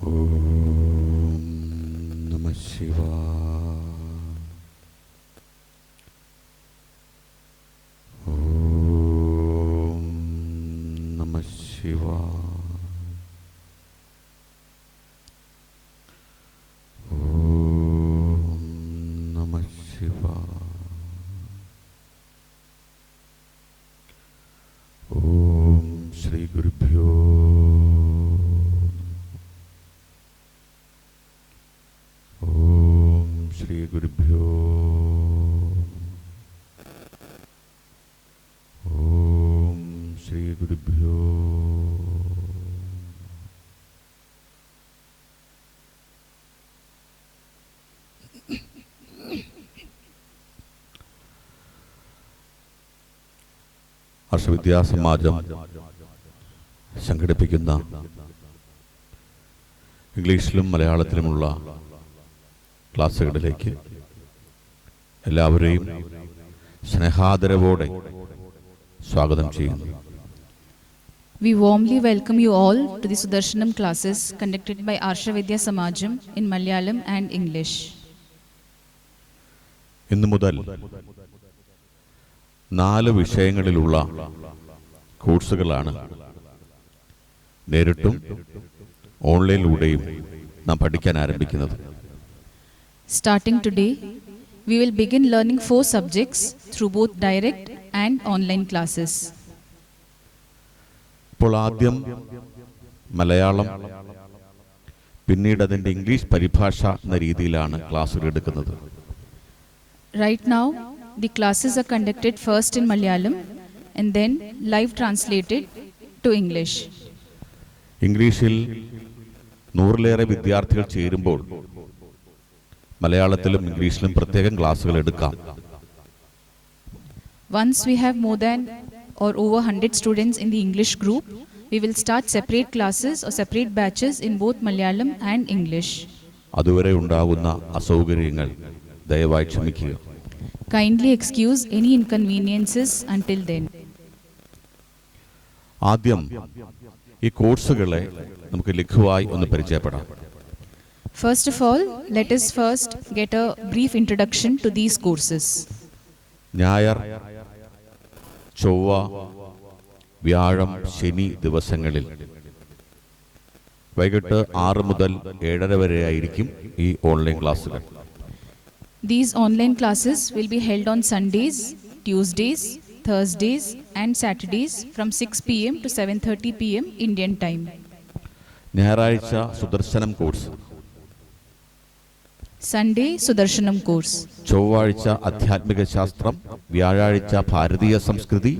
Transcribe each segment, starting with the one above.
ഓം നമഃ ശിവായ. ഓം നമഃ ശിവായ. ഓം നമഃ ശിവായ. ഓം ശ്രീ ഗുരുഭ്യോ. ശ്രീ ഗുരുഭ്യോ. ഓം ശ്രീ ഗുരുഭ്യോ. ഹർഷവിദ്യാസമാജം സംഘടിപ്പിക്കുന്ന ഇംഗ്ലീഷിലും മലയാളത്തിലുമുള്ള ക്ലാസ്സുകളിലേക്ക് എല്ലാവരെയും സ്നേഹാദരവോടെ സ്വാഗതം ചെയ്യുന്നു. We warmly welcome you all to the Sudarshanam classes conducted by Arsha Vidya Samajam in Malayalam and English. ഇന്നു മുതൽ 4 വിഷയങ്ങളിലുള്ള കോഴ്സുകളാണ് നേരിട്ടും ഓൺലൈനിലൂടെയും നാം പഠിക്കാൻ ആരംഭിക്കുന്നത്. Starting today, we will begin learning 4 subjects through both direct and online classes. ഇപ്പോൾ ആദ്യം മലയാളം, പിന്നീട് അതിൻ്റെ ഇംഗ്ലീഷ് പരിഭാഷ എന്ന രീതിയിലാണ് ക്ലാസ്സുകൾ എടുക്കുന്നത്. Right now, the classes are conducted first in Malayalam and then live translated to English. ഇംഗ്ലീഷിൽ 100-ലേറെ വിദ്യാർത്ഥികൾ ചേരുമ്പോൾ മലയാളത്തിലും ഇംഗ്ലീഷിലും പ്രത്യേകം ക്ലാസ്സുകൾ എടുക്കാം. Once we have more than or over 100 students in the English group, we will start separate classes or separate batches in both Malayalam and English. അതുവരെ ഉണ്ടാകുന്ന അസൗകര്യങ്ങൾ ദയവായി ക്ഷമിക്കുക. Kindly excuse any inconveniences until then. ആദ്യം ഈ കോഴ്സുകളെ നമുക്ക് ലഘുവായി ഒന്ന് പരിചയപ്പെടാം. First of all, let us first get a brief introduction to these courses. ഞായർ, ചൊവ്വ, വ്യാഴം, ശനി ദിവസങ്ങളിൽ വൈകിട്ട് 6 മുതൽ 7:30 വരെ ആയിരിക്കും ഈ ഓൺലൈൻ ക്ലാസ്സുകൾ. These online classes will be held on Sundays, Tuesdays, Thursdays and Saturdays from 6 p.m. to 7:30 p.m. Indian time. ഞായറാഴ്ച Sudarshanam course, Sunday Sudarshanam course, ചൊവ്വാഴ്ച അധ്യാത്മിക ശാസ്ത്രം, വ്യാഴാഴ്ച ഭാരതീയ സംസ്കൃതി,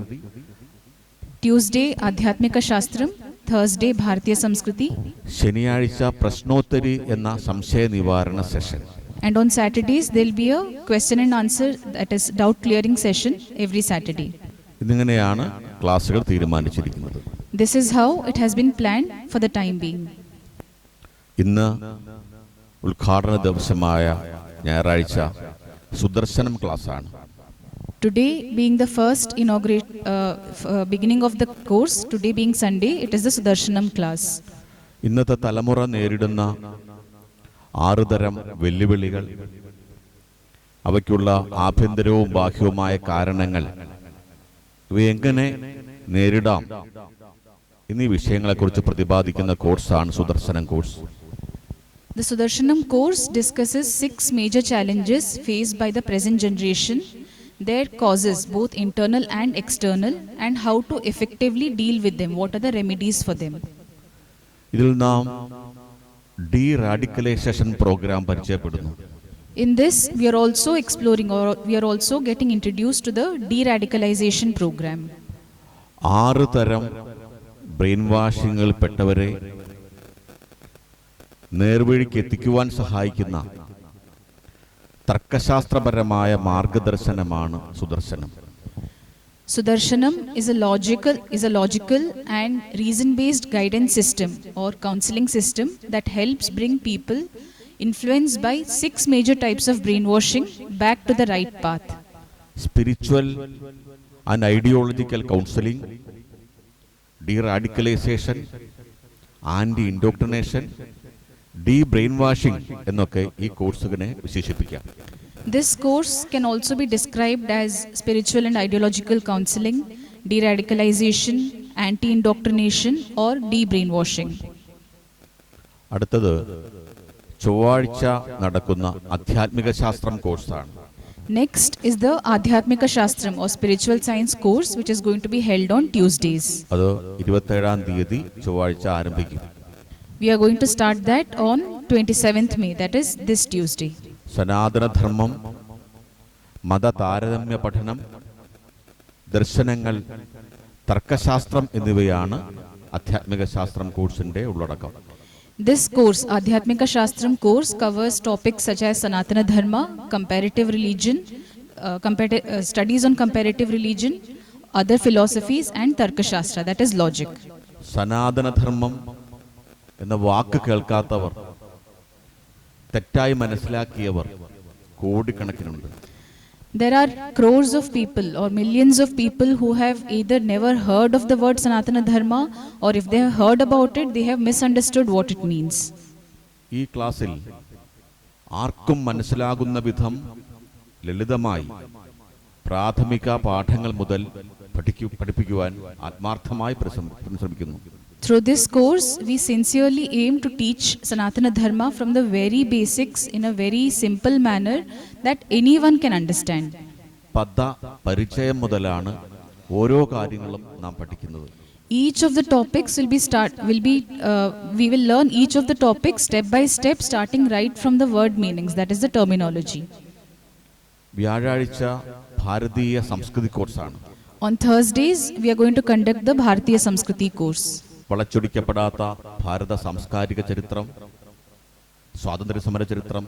Tuesday Adhyatmika Shastram, Thursday Bharatiya Samskriti, ശനിയാഴ്ച പ്രശ്നോത്തരി എന്ന സംശയ നിവാരണ session, and on Saturdays there will be a question and answer, that is doubt clearing session every Saturday. ഇതിങ്ങനെയാണ് ക്ലാസ്സുകൾ തീരുമാനിച്ചിരിക്കുന്നത്. This is how it has been planned for the time being. ഇന്ന് ഉദ്ഘാടന ദിവസമായ ഞായറാഴ്ച സുദർശനം ക്ലാസ്സാണ്. Today being the first beginning of the course, today being Sunday, it is the Sudarshanam class. ഇന്നത്തെ തലമുറ നേരിടുന്ന 6 തരം വെല്ലുവിളികൾ, അവയ്ക്കുള്ള ആഭ്യന്തരവും ബാഹ്യവുമായ കാരണങ്ങൾ, ഇവയെങ്ങനെ നേരിടാം എന്നീ വിഷയങ്ങളെക്കുറിച്ച് പ്രതിപാദിക്കുന്ന കോഴ്സാണ് Sudarshanam course. The Sudarshanam course discusses 6 major challenges faced by the present generation, their causes both internal and external, and how to effectively deal with them. What are the remedies for them? ഇതിൽ നാം deradicalisation programme പരിചയപ്പെടുന്നു. In this, we are also exploring, or we are also getting introduced to the de-radicalization program. 6 തരം brain വാഷിങ്ങിൽ പെട്ടവരെ നേർവഴിക്ക് എത്തിക്കുവാൻ സഹായിക്കുന്ന തർക്കശാസ്ത്രപരമായ മാർഗദർശനമാണ് Sudarshanam. Sudarshanam is a logical and reason-based guidance system or counseling system that helps bring people influenced by 6 major types of brainwashing back to the right path. Spiritual and ideological counseling, de-radicalization, anti-indoctrination, de brainwashing എന്നൊക്കെ ഈ കോഴ്സുകളെ വിശേഷിപ്പിക്കാം. This course can also be described as spiritual and ideological counseling, de-radicalization, anti-indoctrination or de-brainwashing. അടുത്തത് ചൊവ്വാഴ്ച നടക്കുന്ന ആധ്യാത്മിക ശാസ്ത്രം കോഴ്സാണ്. Next is the Adhyatmika Shastram or Spiritual Science course, which is going to be held on Tuesdays. അത് 27-ാം തീയതി ചൊവ്വാഴ്ച ആരംഭിക്കും. We are going to start that on 27th May, that is this Tuesday. സനാതനധർമ്മം, മതതാരതമ്യ പഠനം, ദർശനങ്ങൾ, തർക്കശാസ്ത്രം എന്നിവയാണ് ആധ്യാത്മിക ശാസ്ത്രം കോഴ്സിന്റെ ഉള്ളടക്കം. This course, Adhyatmika Shastram course, covers topics such as Sanatana Dharma, comparative religion, studies on comparative religion, other philosophies and Tarka Shastra, that is logic. സനാതനധർമ്മം എന്ന വാക്ക് കേൾക്കാത്തവർ, തെറ്റായി മനസ്സിലാക്കിയവർ കോടിക്കണക്കിനുണ്ട്. There are crores of people or millions of people who have either never heard of the word Sanatana Dharma, or if they have heard about it, they have misunderstood what it means. ഈ ക്ലാസ്സിൽ ആർക്കും മനസ്സിലാകുന്ന വിധം ലളിതമായി പ്രാഥമിക പാഠങ്ങൾ മുതൽ പഠിപ്പിക്കുവാൻ ആത്മാർത്ഥമായി ശ്രമിക്കുന്നു. Through this course, we sincerely aim to teach Sanatana Dharma from the very basics in a very simple manner that anyone can understand. പദ പരിചയം മുതലാണ് ഓരോ കാര്യങ്ങളും നാം പഠിക്കുന്നത്. Each of the topics we will learn each of the topics step by step, starting right from the word meanings, that is the terminology. വ്യാഴാഴ്ച ഭാരതീയ സംസ്കൃതി കോഴ്സാണ്. On Thursdays, we are going to conduct the Bharatiya Samskriti course. വളച്ചൊടിക്കപ്പെടാത്ത ഭാരത സാംസ്കാരിക ചരിത്രം, സ്വാതന്ത്ര്യ സമര ചരിത്രം,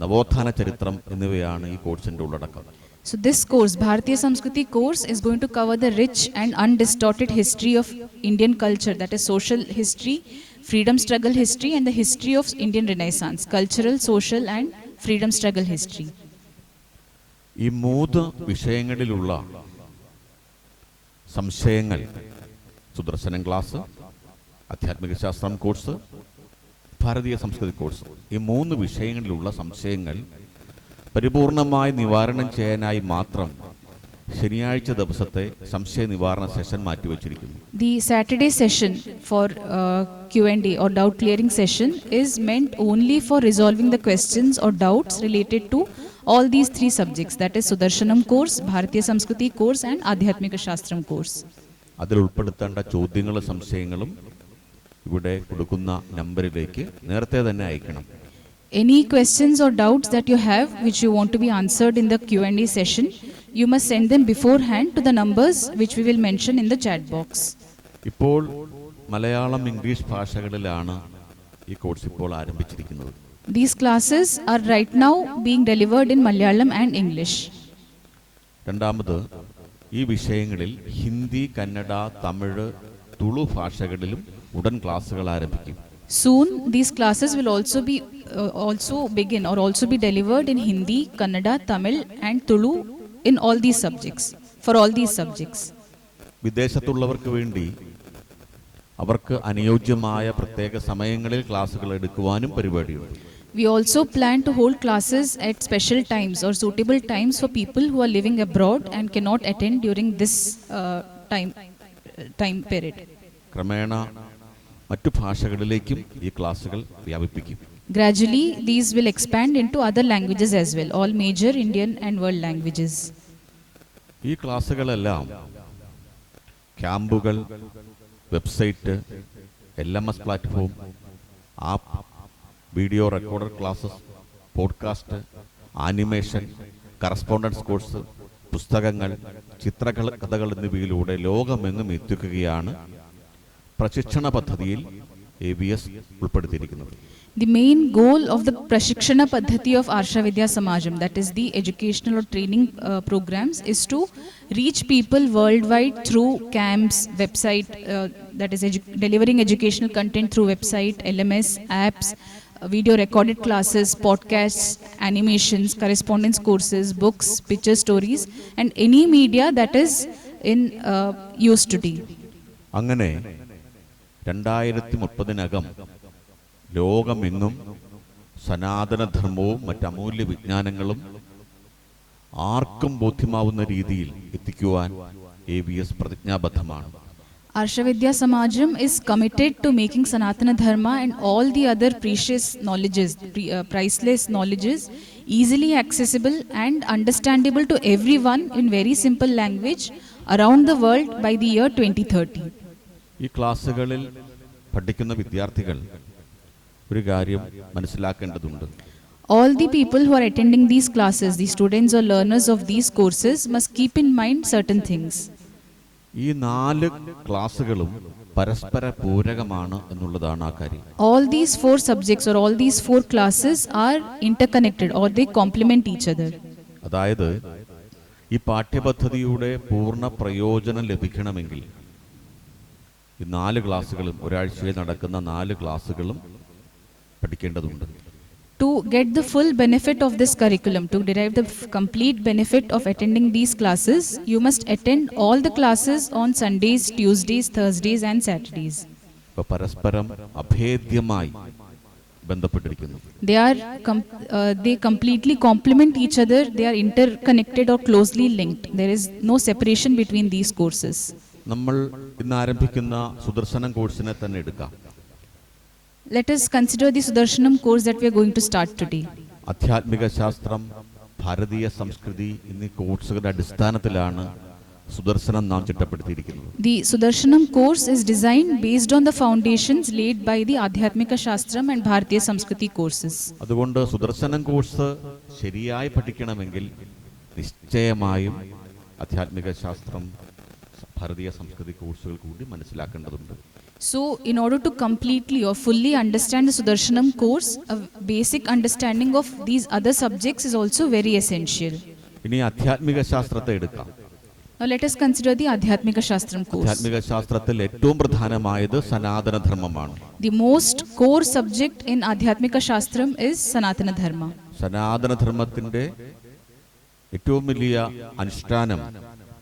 നവോത്ഥാന ചരിത്രം എന്നിവയാണ് ഈ കോഴ്സിന്റെ ഉള്ളടക്കം. So this course, Bharatiya Samskriti course, is going to cover the rich and undistorted history of Indian culture, that is social history, freedom struggle history and the history of Indian Renaissance, cultural, social and freedom struggle history. ഈ മൂന്ന് വിഷയങ്ങളിലുള്ള സംശയങ്ങൾ, Sudarshanam class, ആധ്യാത്മിക ശാസ്ത്രം course, ഭാരതീയ സംസ്കൃതി course, ഈ മൂന്ന് വിഷയങ്ങളിലുള്ള സംശയങ്ങൾ പരിപൂർണമായി നിവാരണം ചെയ്യാനായി മാത്രം ശനിയാഴ്ച ദിവസത്തെ സംശയ നിവാരണ session മാറ്റിവെച്ചിരിക്കുന്നു. The Saturday session for Q&A or doubt clearing session is meant only for resolving the questions or doubts related to all these three subjects, that is Sudarshanam course, Bharatiya Samskriti course and Adhyatmika Shastram course. അതിൽ ഉൾപ്പെടുത്തേണ്ട ചോദ്യങ്ങളും സംശയങ്ങളും ഇവിടെ കൊടുക്കുന്ന നമ്പറിലേക്ക് നേരത്തെ തന്നെ അയക്കണം. Any questions or doubts that you have which you want to be answered in the Q&A session, you must send them beforehand to the numbers which we will mention in the chat box. ഇപ്പോൾ Malayalam, English ഭാഷകളിലാണ് ഈ course ഇപ്പോൾ ആരംഭിച്ചിരിക്കുന്നത്. These classes are right now being delivered in Malayalam and English. രണ്ടാമത്, ഈ വിഷയങ്ങളിൽ ഹിന്ദി, കന്നഡ, തമിഴ്, തുളു ഭാഷകളിലും ഉടൻ ക്ലാസുകൾ ആരംഭിക്കും. Soon these classes will also be delivered in Hindi, Kannada, Tamil and Tulu in all these subjects, for all these subjects. വിദേശത്തുള്ളവർക്ക് വേണ്ടി അവർക്ക് അനുയോജ്യമായ പ്രത്യേക സമയങ്ങളിൽ ക്ലാസുകൾ എടുക്കുവാനും പരിപാടിയുണ്ട്. We also plan to hold classes at special times or suitable times for people who are living abroad and cannot attend during this time period. ക്രമേണ മറ്റു ഭാഷകളിലേക്കും ഈ ക്ലാസുകൾ വ്യാപിപ്പിക്കും. Gradually these will expand into other languages as well, all major Indian and world languages. ഈ ക്ലാസുകളെല്ലാം ക്യാമ്പുകൾ, website, LMS platform, app, video recorder classes, podcast, animation, correspondence course, പുസ്തകങ്ങൾ, ചിത്രകഥകൾ എന്നിവയിലൂടെ ലോകമെങ്ങും എത്തിക്കുകയാണ് പ്രശിക്ഷണ പദ്ധതിയിൽ ABS ഉൾപ്പെടുത്തിയിരിക്കുന്നത്. The main goal of the Prashikshana Paddhati of Arsha Vidya Samajam, that is the educational or training programs, is to reach people worldwide through camps, website, that is delivering educational content through website, LMS, apps, video recorded classes, podcasts, animations, correspondence courses, books, picture stories and any media that is in use today. അങ്ങനെ 2030-നകം ലോകമെങ്ങും സനാതനധർമ്മവും മറ്റമൂല്യ വിജ്ഞാനങ്ങളും ആർക്കും ബോധ്യമാവുന്ന രീതിയിൽ എത്തിക്കുവാൻ AVS പ്രതിജ്ഞാബദ്ധമാണ്. Arshavidya Samajam is committed to making Sanatana Dharma and all the other precious knowledges, priceless knowledges, easily accessible and understandable to everyone in very simple language around the world by the year 2030. ഈ ക്ലാസ്സുകളിൽ പഠിക്കുന്ന വിദ്യാർത്ഥികൾ ഒരു കാര്യം മനസ്സിലാക്കേണ്ടതുണ്ട്. All the people who are attending these classes, the students or learners of these courses, must keep in mind certain things. ഈ 4 ക്ലാസ്സുകളും പരസ്പര പൂരകമാണ് എന്നുള്ളതാണ് ആ കാര്യം. All these 4 subjects or all these 4 classes are interconnected or they complement each other. അതായത് ഈ പാഠ്യപദ്ധതിയുടെ പൂർണ്ണ പ്രയോജനം ലഭിക്കണമെങ്കിൽ ഈ 4 ക്ലാസ്സുകളും ഒരാഴ്ചയിൽ നടക്കുന്ന 4 ക്ലാസ്സുകളും പഠിക്കേണ്ടതുണ്ട്. To get the full benefit of this curriculum, to derive the complete benefit of attending these classes, you must attend all the classes on Sundays, Tuesdays, Thursdays and Saturdays. പരസ്പരം അഭേദ്യമായി ബന്ധപ്പെട്ടിരിക്കുന്നു. They completely complement each other. They are interconnected or closely linked. There is no separation between these courses. നമ്മൾ ഇന്ന് ആരംഭിക്കുന്ന സുദർശനം കോഴ്സിനെ തന്നെ എടുക്കാം. Let us consider the Sudarshanam course that we are going to start today. ആധ്യാത്മിക ശാസ്ത്രം, ഭാരതീയ സംസ്കൃതി എന്നീ കോഴ്സുകളുടെ അടിസ്ഥാനത്തിലാണ് സുദർശനം നാം ചിട്ടപ്പെടുത്തിയിരിക്കുന്നത്. The Sudarshanam course is designed based on the foundations laid by the Adhyatmika Shastram and Bharatiya Samskriti courses. അതുകൊണ്ട് Sudarshanam course ശരിയായി പഠിക്കണമെങ്കിൽ നിശ്ചയമായും ആധ്യാത്മിക ശാസ്ത്രം, ഭാരതീയ സംസ്കൃതി കോഴ്സുകൾ കൂടി മനസ്സിലാക്കേണ്ടതുണ്ട്. So, in order to completely or fully understand the Sudarshanam course, a basic understanding of these other subjects is also very essential. ഇനി ആധ്യാത്മിക ശാസ്ത്രത്തെ എടുക്കാം. Now, let us consider the Adhyatmika Shastram course. ആധ്യാത്മിക ശാസ്ത്രത്തിൽ ഏറ്റവും പ്രധാനമായത് സനാതനധർമ്മമാണ്. The most core subject in Adhyatmika Shastram is Sanatana Dharma. സനാതനധർമ്മത്തിന്റെ ഏറ്റവും വലിയ അനുഷ്ഠാനം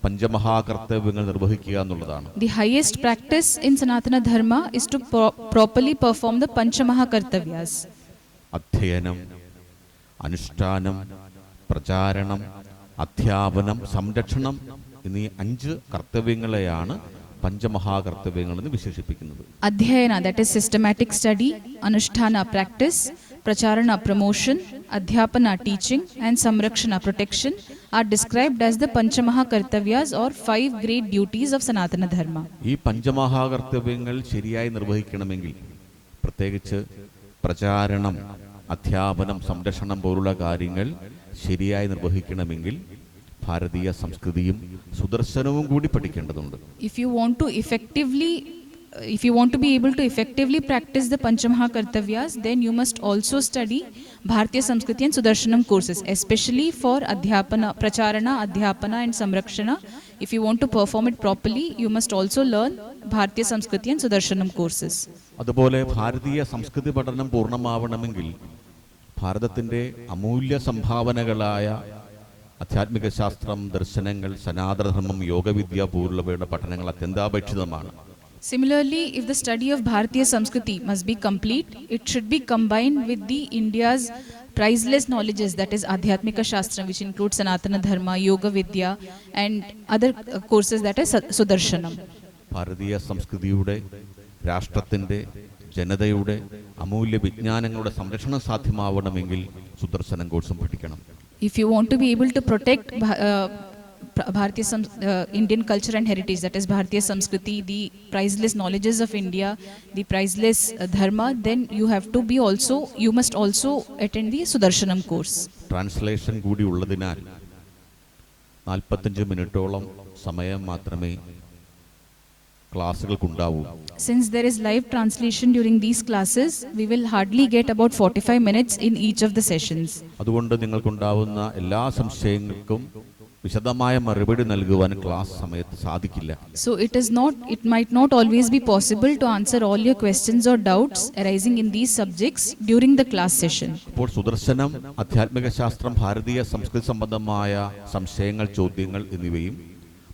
പഞ്ചമഹാകർത്തവ്യങ്ങൾ നിർവഹിക്കുക എന്നുള്ളതാണ്. The highest practice in Sanatana Dharma is to properly perform the Panchamahakartavyas. അധ്യയനം, അനുഷ്ഠാനം, പ്രചാരണം, അധ്യാപനം, സംരക്ഷണം എന്നീ 5 കർത്തവ്യങ്ങളെയാണ് പഞ്ചമഹാകർത്തവ്യങ്ങൾ എന്ന് വിശേഷിപ്പിക്കുന്നത്. Adhyayana, that is systematic study, Anusthana, practice, Pracharana, promotion, Adhyapana, teaching, and Samrakshana, protection, are described as the Panchamahakartavyas or 5 great duties of Sanatana Dharma. ഈ പഞ്ചമഹാകർത്തവ്യങ്ങൾ ശരിയായി നിർവഹിക്കണമെങ്കിൽ, പ്രത്യേകിച്ച് പ്രചാരണം, അധ്യാപനം, സംരക്ഷണം പോലുള്ള കാര്യങ്ങൾ ശരിയായി നിർവഹിക്കണമെങ്കിൽ ഭാരതീയ സംസ്കൃതിയും സുദർശനവും കൂടി പഠിക്കേണ്ടതുണ്ട്. If you want to be able to effectively practice the Panchamahakartavyas, then you must also study Bharatiya Samskriti and Sudarshanam courses, especially for Adhyapana, Pracharana, Adhyapana and Samrakshana. If you want to perform it properly, you must also learn Bharatiya Samskriti and Sudarshanam courses. അതുപോലെ ഭാരതീയ സംസ്കൃതി പഠനം പൂർണ്ണമാവണമെങ്കിൽ ഭാരതത്തിൻ്റെ അമൂല്യ സംഭാവനകളായ ആധ്യാത്മിക ശാസ്ത്രം, ദർശനങ്ങൾ, സനാതനധർമ്മം, യോഗവിദ്യ പോലുള്ളവയുടെ പഠനങ്ങൾ അത്യന്താപേക്ഷിതമാണ്. Similarly, if the study of Bharatiya Samskriti must be complete, it should be combined with the India's priceless knowledges, that is Adhyatmika Shastram, which includes Sanatana Dharma, Yoga Vidya and other courses, that is Sudarshanam. ഭാരതീയ സംസ്കൃതിയുടെ, രാഷ്ട്രത്തിൻ്റെ, ജനതയുടെ അമൂല്യ വിജ്ഞാനങ്ങളുടെ സംരക്ഷണം സാധ്യമാവണമെങ്കിൽ സുദർശനം കോഴ്സും പഠിക്കണം. If you want to be able to protect Indian culture and heritage, that is Bharatiya Samskriti, the priceless knowledges of India, the priceless Dharma, then you must also attend the Sudarshanam course. Translation കൂടി ഉള്ളതിനാൽ 45 മിനിറ്റോളം സമയം മാത്രമേ ക്ലാസ്സുകൾക്കുണ്ടാവൂ. Since there is live translation during these classes, we will hardly get about 45 minutes in each of the sessions. അതുകൊണ്ട് നിങ്ങൾക്കുണ്ടാവുന്ന എല്ലാ സംശയങ്ങൾക്കും വിശദമായ മറുപടി നൽകുവാൻ ക്ലാസ് സമയത്ത് സാധിക്കില്ല. So it might not always be possible to answer all your questions or doubts arising in these subjects during the class session. അപ്പോൾ സുദർശനം, ആധ്യാത്മിക ശാസ്ത്രം, ഭാരതീയ സംസ്കൃതി സംബന്ധമായ സംശയങ്ങൾ, ചോദ്യങ്ങൾ എന്നിവയും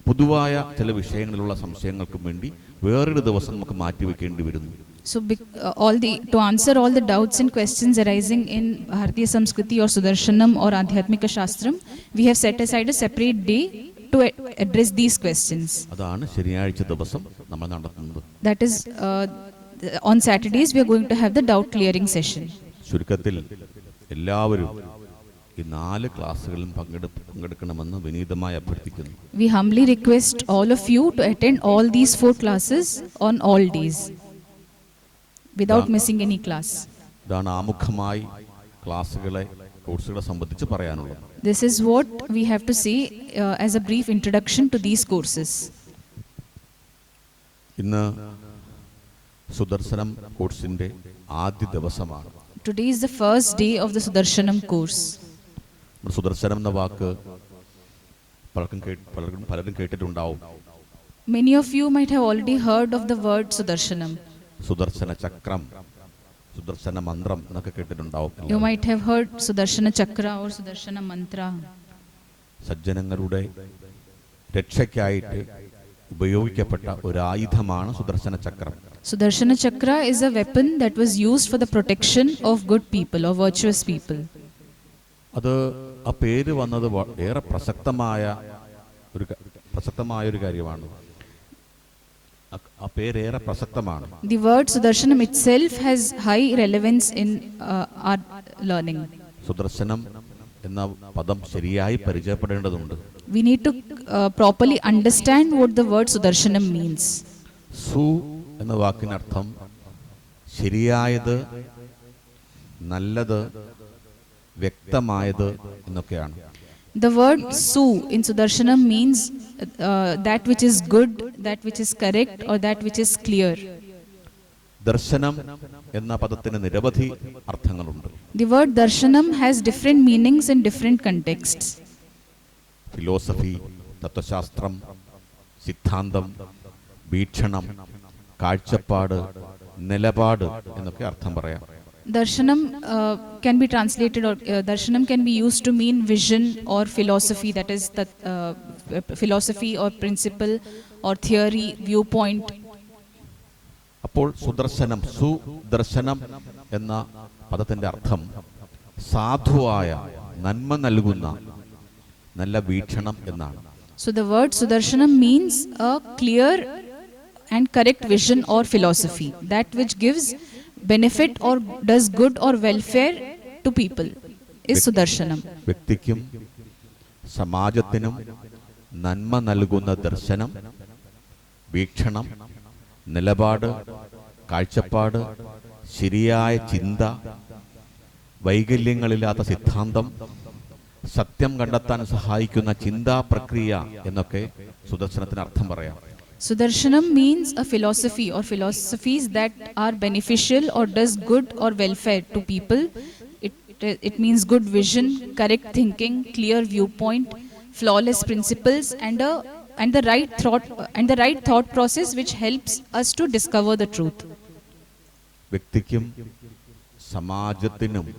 പൊതുവായ ചില വിഷയങ്ങളിലുള്ള സംശയങ്ങൾക്കും വേണ്ടി വേറൊരു ദിവസം നമുക്ക് മാറ്റിവെക്കേണ്ടി വരുന്നു. So, to answer all the doubts and questions arising in Bharatiya Samskriti or Sudarshanam or Adhyatmika Shastram, we have set aside a separate day to address these questions. അതാണ് ശനിയാഴ്ച ദിവസം നമ്മൾ നടത്തുന്നത്. That is, on Saturdays we are going to have the doubt clearing session. ചുരുക്കത്തിൽ എല്ലാവരും ഈ 4 ക്ലാസ്സുകളിലും പങ്കെടുക്കണമെന്ന് വിനീതമായി അഭ്യർത്ഥിക്കുന്നു. We humbly request all of you to attend all these 4 classes on all days without missing any class. ഇതാണ് ആമുഖമായി കോഴ്സുകളെ സംബന്ധിച്ച് പറയാനുള്ളത്. This is what we have to say as a brief introduction to these courses. ഇന്ന് സുദർശനം കോഴ്സിന്റെ ആദ്യ ദിവസമാണ്. Today is the first day of the Sudarshanam course. Sudarshanam എന്ന വാക്ക് പലരും കേട്ടിട്ടുണ്ടാവും. Many of you might have already heard of the word Sudarshanam. Sudarshana ചക്രം, സുദർശന മന്ത്രം എന്നൊക്കെ കേട്ടിട്ടുണ്ടാവും. You might have heard Sudarshana Chakra or Sudarshana Mantra. സജ്ജനങ്ങളുടെ രക്ഷയ്ക്കായിട്ട് ഉപയോഗിക്കപ്പെട്ട ഒരു ആയുധമാണ് സുദർശന ചക്രം. Sudarshana Chakra is a weapon that was used for the protection of good people or virtuous people. അത് ആ പേര് വന്നത് ഏറെ പ്രസക്തമായ ഒരു കാര്യമാണ്. ആ പേര് ഏറെ പ്രസക്തമാണ്. The word Sudarshanam itself has high relevance in our learning. Sudarshanam എന്ന പദം ശരിയായി പരിചയപ്പെടേണ്ടതുണ്ട്. We need to properly understand what the word Sudarshanam means. സു എന്ന വാക്കിനർത്ഥം ശരിയായത്, നല്ലത്, വ്യക്തമായത് എന്നൊക്കെയാണ്. The word Su in Sudarshanam means that which is good, that which is correct, or that which is clear. ദർശനം എന്ന പദത്തിന് നിരവധി അർത്ഥങ്ങളുണ്ട്. The word Darshanam has different meanings in different contexts. Philosophy, തത്വശാസ്ത്രം, സിദ്ധാന്തം, വീക്ഷണം, കാഴ്ചപ്പാട്, നിലപാട് എന്നൊക്കെ അർത്ഥം പറയാം. Darshanam can be translated, or Darshanam can be used to mean vision or philosophy, that is the philosophy or principle or theory, viewpoint. അപ്പോൾ സുദർശനം എന്ന പദത്തിന്റെ അർത്ഥം സാധുവായ, നന്മ നൽകുന്ന നല്ല വീക്ഷണം എന്നാണ്. So the word Sudarshanam means a clear and correct vision or philosophy, that which gives benefit or does good or welfare to people is Sudarshanam. വ്യക്തിക്കും സമാജത്തിനും നന്മ നൽകുന്ന ദർശനം, വീക്ഷണം, നിലപാട്, കാഴ്ചപ്പാട്, ശരിയായ ചിന്ത, വൈകല്യങ്ങളില്ലാത്ത സിദ്ധാന്തം, സത്യം കണ്ടെത്താൻ സഹായിക്കുന്ന ചിന്താ പ്രക്രിയ എന്നൊക്കെ സുദർശനത്തിന് അർത്ഥം പറയാം. Sudarshanam means a philosophy or philosophies that are beneficial or does good or welfare to people. It means good vision, correct thinking, clear viewpoint, flawless principles, and the right thought process which helps us to discover the truth. വ്യക്തിക്കും സമാജത്തിനും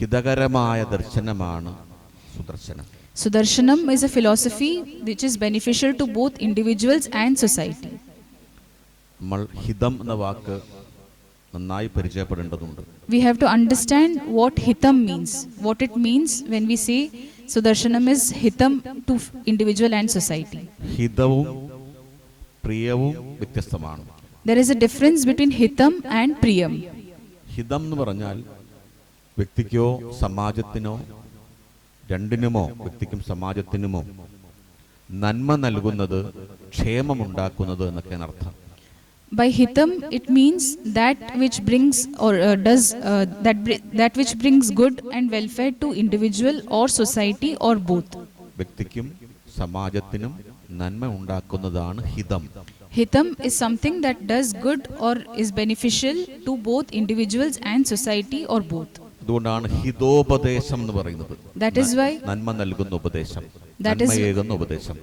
ഹിതകരമായ ദർശനമാണ് Sudarshanam. Sudarshanam is a philosophy which is beneficial to both individuals and society. നമ്മൾ ഹിതം എന്ന വാക്ക് നന്നായി പരിചയപ്പെടേണ്ടതുണ്ട്. We have to understand what hitam means. What it means when we say Sudarshanam is hitam to individual and society. ഹിതവും പ്രിയവും വ്യത്യസ്തമാണ്. There is a difference between hitam and priyam. ഹിതം എന്ന് പറഞ്ഞാൽ വ്യക്തിക്കോ സമാജത്തിനോ രണ്ടിനുമോ, വ്യക്തിക്കും സമാജത്തിനുമോ നന്മ നൽകുന്നത്, ക്ഷേമമുണ്ടാക്കുന്നത് എന്നൊക്കെയാണ് അർത്ഥം. By hitam it means that which brings or does that which brings good and welfare to individual or society or both. വ്യക്തിക്കും സമാജത്തിനും നന്മ ഉണ്ടാക്കുന്നതാണ് ഹിതം. Hitam is something that does good or is beneficial to both individuals and society or both. അതുകൊണ്ടാണ് ഹിതോപദേശം എന്ന് പറയുന്നത്. That is why നന്മ നൽകുന്ന ഉപദേശം, that is നന്മയേകുന്ന ഉപദേശം.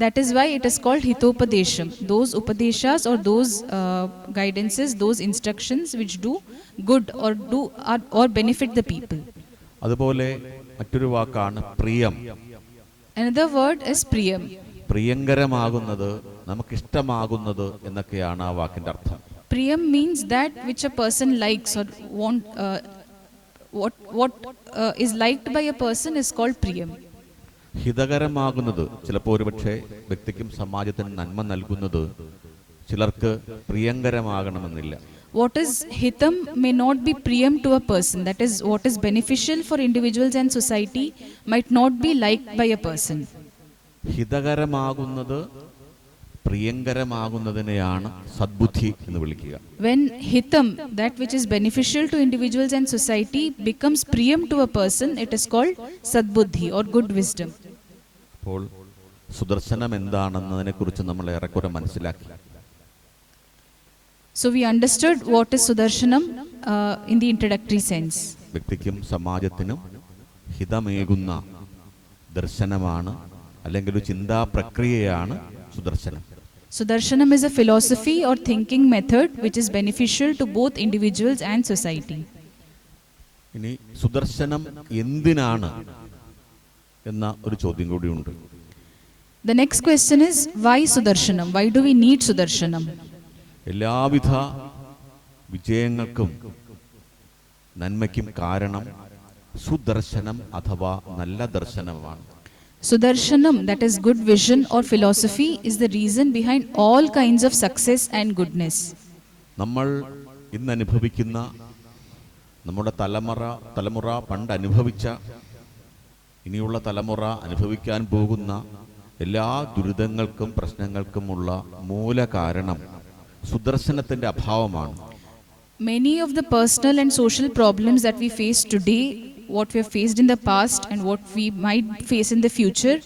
That is why it is called hitopadesham. Those upadeshas or those guidances, those instructions which do good or benefit the people. അതുപോലെ മറ്റൊരു വാക്കാണ് പ്രിയം. Another word is priyam. പ്രിയങ്കരമാകുന്നത്, നമുക്കിഷ്ടമാകുന്നത് എന്നൊക്കെയാണ് ആ വാക്കിന്റെ അർത്ഥം. Priyam means that which a person likes or want. What is liked by a person is called priyam. ഹിതകരമാകുന്നത് ചിലപ്പോൾ ഒരുപക്ഷെ വ്യക്തിക്കും സമാജത്തിനും നന്മ നൽകുന്നത് ചിലർക്ക് പ്രിയങ്കരമാകണമെന്നില്ല. What is hitam may not be priyam to a person. That is, what is beneficial for individuals and society might not be liked by a person. ഹിതകരമാകുന്നത് പ്രിയങ്കരമാകുന്നതിനെയാണ് സദ്ബുദ്ധി എന്ന് വിളിക്കുക. When hitam, that which is beneficial to individuals and society, becomes priyam to a person, it is called sadbuddhi or good wisdom. അപ്പോൾ സുദർശനം എന്താണെന്നതിനെ കുറിച്ച് നമ്മൾ ഏറെക്കുറെ മനസ്സിലാക്കി. So we understood what is Sudarshanam in the introductory sense. വ്യക്തിക്കും സമാജത്തിനും ഹിതമേകുന്ന ദർശനമാണ് അല്ലെങ്കിൽ ഒരു ചിന്താ പ്രക്രിയയാണ് Sudarshanam. Sudarshanam is a philosophy or thinking method which is beneficial to both individuals and society. ഇനി സുദർശനം എന്തിനാണ് എന്ന ഒരു ചോദ്യം കൂടിയുണ്ട്. The next question is, why Sudarshanam? Why do we need Sudarshanam? എല്ലാവിധ വിജയങ്ങൾക്കും നന്മയ്ക്കും കാരണം സുദർശനം അഥവാ നല്ല ദർശനമാണ്. Sudarshanam, that is good vision or philosophy, is the reason behind all kinds of success and goodness. നമ്മൾ ഇന്ന് അനുഭവിക്കുന്ന നമ്മുടെ തലമുറ പണ്ട് അനുഭവിച്ച, ഇനിയുള്ള തലമുറ അനുഭവിക്കാൻ പോകുന്ന എല്ലാ ദുരിതങ്ങൾക്കും പ്രശ്നങ്ങൾക്കുമുള്ള മൂല കാരണം സുദർശനത്തിന്റെ അഭാവമാണ്. Many of the personal and social problems that we face today, what we have faced in the past and what we might face in the future,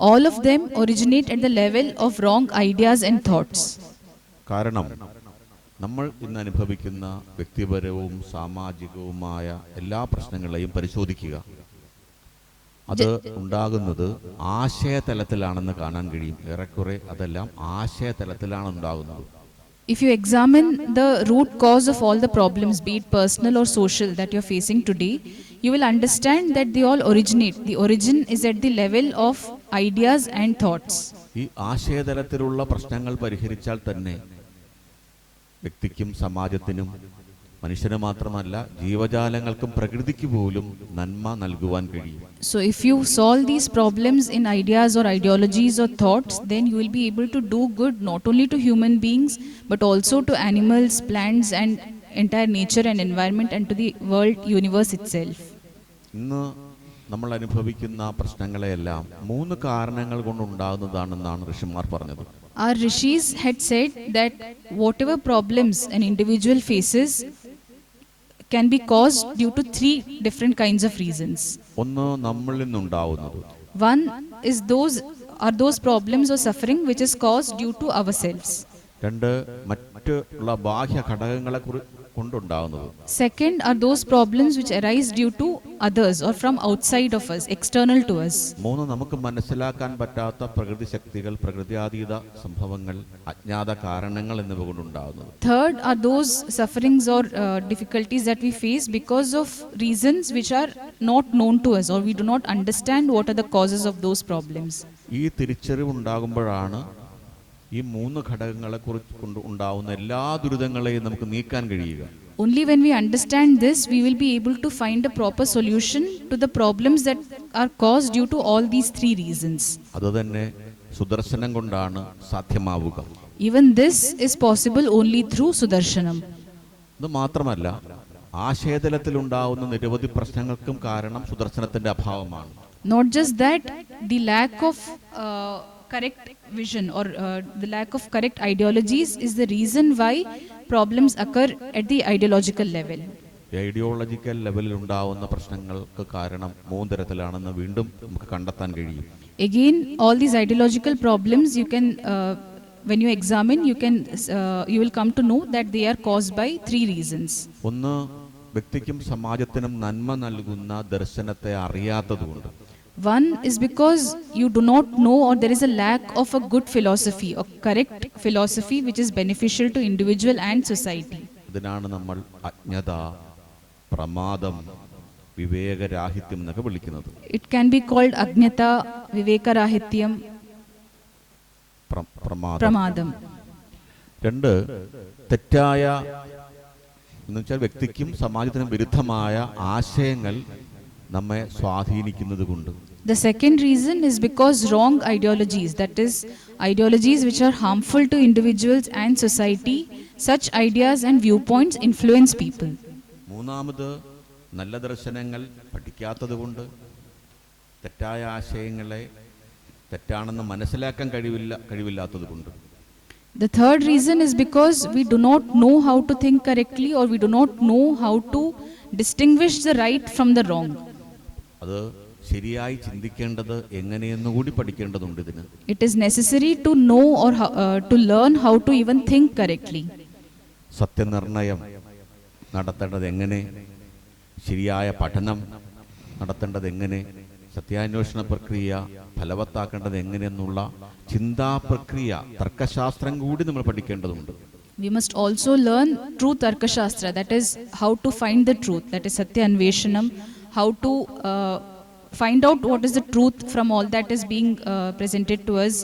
all of them originate at the level of wrong ideas and thoughts. കാരണം നമ്മൾ ഇന്ന് അനുഭവിക്കുന്ന വ്യക്തിപരവും സാമാജികവുമായ എല്ലാ പ്രശ്നങ്ങളെയും പരിശോധിക്കുക. അത് ഉണ്ടാകുന്നത് ആശയതലത്തിലാണെന്ന് കാണാൻ കഴിയും. ഏറെക്കുറെ അതെല്ലാം ആശയതലത്തിലാണ് ഉണ്ടാകുന്നത്. If you examine the root cause of all the problems, be it personal or social, that you are facing today, you will understand that they all originate. The origin is at the level of ideas and thoughts. ഈ ആശയതലത്തിലുള്ള പ്രശ്നങ്ങൾ പരിഹരിച്ചാൽ തന്നെ വ്യക്തിക്കും സമാജത്തിനും മനുഷ്യന് മാത്രമല്ല ജീവജാലങ്ങൾക്കും പ്രകൃതിക്ക് പോലും നന്മ നൽകുവാൻ കഴിയും. So if you solve these problems in ideas or ideologies or thoughts, then you will be able to do good not only to human beings but also to animals, plants and entire nature and environment and to the world universe itself. ഇന്ന് നമ്മൾ അനുഭവിക്കുന്ന പ്രശ്നങ്ങളെല്ലാം 3 കാരണങ്ങൾ കൊണ്ടുണ്ടാകുന്നതാണെന്നാണ് ഋഷിമാർ പറഞ്ഞത്. Our rishis had said that whatever problems an individual faces can be caused due to 3 different kinds of reasons. ഒന്ന് നമ്മളിൽ നിന്നുണ്ടാവുന്നത്. One is those problems or suffering which is caused due to ourselves. രണ്ട് മറ്റുള്ള ബാഹ്യ ഘടകങ്ങളെ കൊണ്ടുണ്ടാകുന്നത്. Second are those problems which arise due to others or from outside of us, external to us. മൂന്ന് നമുക്ക് മനസ്സിലാക്കാൻ പറ്റാത്ത പ്രകൃതി ശക്തികൾ, പ്രകൃത്യാതീത സംഭവങ്ങൾ, അജ്ഞാത കാരണങ്ങൾ എന്നിവ കൊണ്ടുണ്ടാകുന്നത്. Third are those sufferings or difficulties that we face because of reasons which are not known to us or we do not understand what are the causes of those problems. ഈ തിരിച്ചറിവുണ്ടാകുമ്പോഴാണ് ഈ 3 ഘടകങ്ങളെ കുറിച്ച് ഉണ്ടാവുന്ന എല്ലാ ദുരിതങ്ങളെയും നമുക്ക് നീക്കാൻ കഴിയുക. Only when we understand this, we will be able to find a proper solution to the problems that are caused due to all these 3 reasons. അതുതന്നെ സുദർശനം കൊണ്ടാണ് സാധ്യമാവുക. Even this is possible only through Sudarshanam. ഇത് മാത്രമല്ല, ആശയതലത്തിൽ ഉണ്ടാവുന്ന നിരവധി പ്രശ്നങ്ങൾക്കും കാരണം സുദർശനത്തിന്റെ അഭാവമാണ്. Not just that, the lack of correct vision or the lack of correct ideologies is the reason why problems occur at the ideological level. Ideological ലെവലിൽ ഉണ്ടാവുന്ന പ്രശ്നങ്ങൾക്ക് കാരണം 3 തരത്തിലാണെന്ന് വീണ്ടും നമുക്ക് കണ്ടെത്താൻ കഴിയും. Again, all these ideological problems you can when you examine you will come to know that they are caused by 3 reasons. ഒന്ന്, വ്യക്തിക്കും സമാജത്തിനും നന്മ നൽകുന്ന ദർശനത്തെ അറിയാത്തതുകൊണ്ട്. One is because you do not know or there is a lack of a good philosophy, a correct philosophy which is beneficial to individual and society. ഇതിനാണ് നമ്മൾ അജ്ഞത, പ്രമാദം, വിവേകരാഹിത്യം എന്നൊക്കെ വിളിക്കുന്നത്. It can be called Ajnata, Vivekarahityam, Pramadam. രണ്ട്, തെറ്റായ എന്നുവെച്ചാൽ വ്യക്തിക്കും സമാജത്തിനും വിരുദ്ധമായ ആശയങ്ങൾ നമ്മെ സ്വാധീനിക്കുന്നത് കൊണ്ട്. The second reason is because wrong ideologies, that is, ideologies which are harmful to individuals and society, such ideas and viewpoints influence people. മൂന്നാമത്, നല്ല ദർശനങ്ങൾ പഠിക്കാത്തത് കൊണ്ട്, തെറ്റായ ആശയങ്ങളെ തെറ്റാണെന്ന് മനസ്സിലാക്കാൻ കഴിവില്ലാത്തത് കൊണ്ട്. The third reason is because we do not know how to think correctly, or we do not know how to distinguish the right from the wrong. അത് ശരിയായി ചിന്തിക്കേണ്ടത് എങ്ങനെയെന്നുകൂടി പഠിക്കേണ്ടതുണ്ട് ഇതിന്. It is necessary to know or to learn how to even think correctly. സത്യനിർണയം നടത്തേണ്ടത് എങ്ങനെ, ശരിയായ പഠനം നടത്തേണ്ടത് എങ്ങനെ, സത്യാന്വേഷണ പ്രക്രിയ ഫലവത്താക്കേണ്ടത് എങ്ങനെയെന്നുള്ള ചിന്താ പ്രക്രിയ, തർക്കശാസ്ത്രം കൂടി നമ്മൾ പഠിക്കേണ്ടതുണ്ട്. We must also learn true Tarkashastra, that is, how to find the truth, that is Satya Anveshanam, how to find out what is the truth from all that is being presented to us,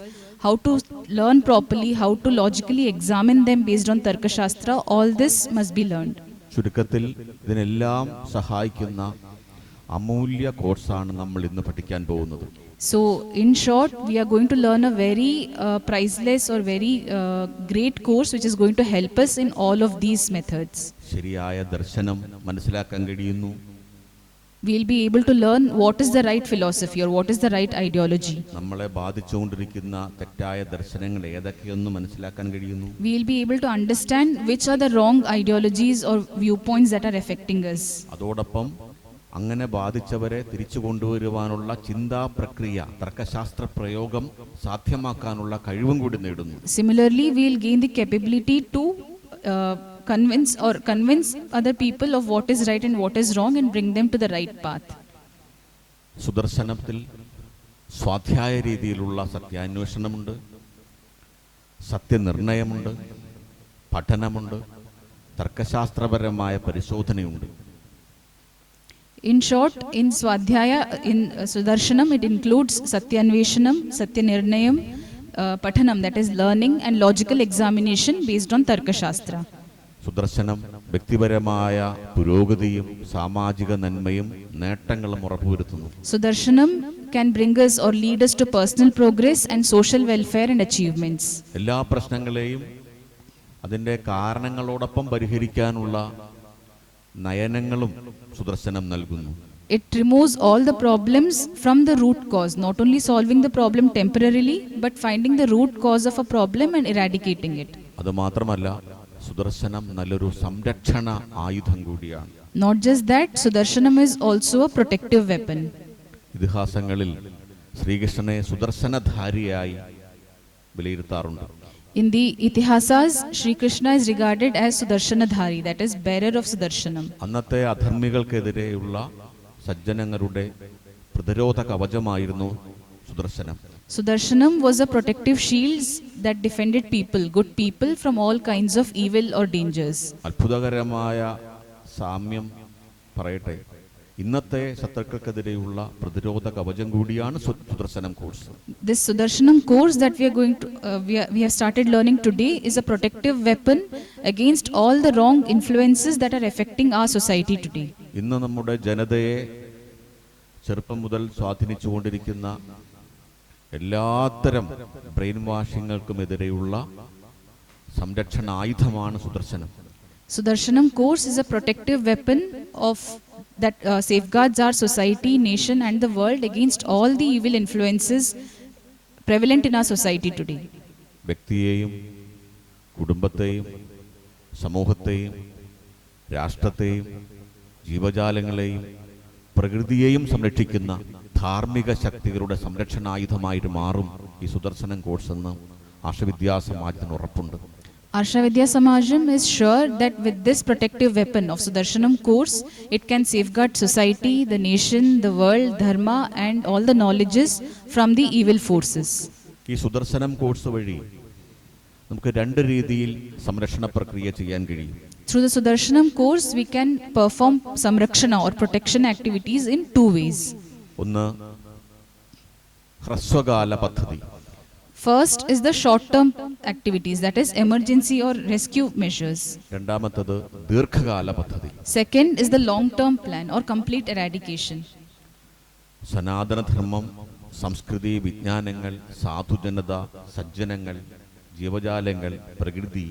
how to learn properly, how to logically examine them based on Tarkashastra. All this must be learned. ചുരുക്കത്തിൽ ഇതിനെല്ലാം സഹായിക്കുന്ന അമൂല്യ കോഴ്സാണ് നമ്മൾ ഇന്ന് പഠിക്കാൻ പോകുന്നത്. So in short, we are going to learn a very priceless or very great course which is going to help us in all of these methods. ശരിയായ ദർശനം മനസ്സിലാക്കാൻ കഴിയുന്നു. We will be able to learn what is the right philosophy or what is the right ideology. നമ്മളെ ബാധിച്ചുകൊണ്ടിരിക്കുന്ന തെറ്റായ ദർശനങ്ങൾ ഏതൊക്കെയെന്ന് മനസ്സിലാക്കാൻ കഴിയുന്നു. We will be able to understand which are the wrong ideologies or viewpoints that are affecting us. അതോടൊപ്പം അങ്ങനെ ബാധിച്ചവരെ തിരിച്ചു കൊണ്ടുവരുവാനുള്ള ചിന്താ പ്രക്രിയ, തർക്കശാസ്ത്ര പ്രയോഗം സാധ്യമാക്കാനുള്ള കഴിവും കൂടി നേടുന്നു. Similarly, we will gain the capability to convince other people of what is right and what is wrong and bring them to the right path. സുദർശനത്തിൽ സ്വാധ്യായ രീതിയിലുള്ള സത്യാന്വേഷണമുണ്ട്, സത്യനിർണയമുണ്ട്, പഠനമുണ്ട്, തർക്കശാസ്ത്രപരമായ പരിശോധനയുണ്ട്. In short, in Swadhyaya, in Sudarshanam, it includes Satyanveshanam, Satyanirnayam, Pathanam, that is learning, and logical examination based on Tarkashastra. Sudarshanam വ്യക്തിപരമായ പുരോഗതിയും സാമാജിക നന്മയും നേട്ടങ്ങളും ഉറപ്പുവരുത്തുന്നു. Sudarshanam can bring us or lead us to personal progress and social welfare and achievements. എല്ലാ പ്രശ്നങ്ങളെയും അതിൻ്റെ കാരണങ്ങളോടൊപ്പം പരിഹരിക്കാനുള്ള നയനങ്ങളും സുദർശനം നൽകുന്നു. It removes all the problems from the root cause, not only solving the problem temporarily, but finding the root cause of a problem and eradicating it. അതുമാത്രമല്ല, സുദർശനം നല്ലൊരു സംരക്ഷണ ആയുധം കൂടിയാണ്. Not just that, Sudarshanam is also a protective weapon. ഇതിഹാസങ്ങളിൽ ശ്രീകൃഷ്ണനെ സുദർശനധാരിയായി വിലയിരുത്താറുണ്ട്. In the Itihasas, Sri Krishna is regarded as Sudarshanadhari, that is bearer of Sudarshanam. അന്നത്തെ അധർമ്മികൾക്കെതിരെയുള്ള സജ്ജനങ്ങളുടെ പ്രതിരോധ കവചമായിരുന്നു Sudarshanam. Sudarshanam was a protective shield that defended people, good people, from all kinds of evil or dangers. അത്ഭുതകരമായ സാമ്യം പറയട്ടെ, ഇന്നത്തെ ശത്രുക്കൾക്കെതിരെയുള്ള പ്രതിരോധ കവചം കൂടിയാണ് Sudarshanam course. This Sudarshanam course that we have started learning today is a protective weapon against all the wrong influences that are affecting our society today. ഇന്ന് നമ്മുടെ ജനതയെ ചെറുപ്പം മുതൽ സ്വാധീനിച്ചുകൊണ്ടിരിക്കുന്ന എല്ലാത്തരം ബ്രെയിൻ വാഷിങ്ങൾക്കുമെതിരെയുള്ള സംരക്ഷണ ആയുധമാണ് Sudarshanam. Sudarshanam course is a protective weapon of that safeguards our society, nation and the world against all the evil influences prevalent in our society today. വ്യക്തിയെയും കുടുംബത്തെയും സമൂഹത്തെയും രാഷ്ട്രത്തെയും ജീവജാലങ്ങളെയും പ്രകൃതിയെയും സംരക്ഷിക്കുന്ന ധാർമ്മിക ശക്തികളുടെ സംരക്ഷണായുധമായിട്ട് മാറും ഈ സുദർശനം കോഴ്സ് എന്ന് ആർഷവിദ്യാ സമാജത്തിന് ഉറപ്പുണ്ട്. Arshavidya Samajam is sure that with this protective weapon of Sudarshanam course, it can safeguard society, the nation, the world, dharma and all the knowledges from the evil forces. ഈ സുദർശനം കോഴ്സ് വഴി നമുക്ക് രണ്ട് രീതിയിൽ സംരക്ഷണ പ്രക്രിയ ചെയ്യാൻ കഴിയും. Through the Sudarshanam course, we can perform samrakshana or protection activities in two ways. ഒന്ന് ഹ്രസ്വകാല പദ്ധതി. First is the short-term activities, that is emergency or rescue measures. രണ്ടാമത്തത് ദീർഘകാല പദ്ധതി. Second is the long-term plan or complete eradication. സനാതനധർമ്മം, സംസ്കൃതി, വിജ്ഞാനങ്ങൾ, സാധുജനത, സജ്ജനങ്ങൾ, ജീവജാലങ്ങൾ, പ്രകൃതി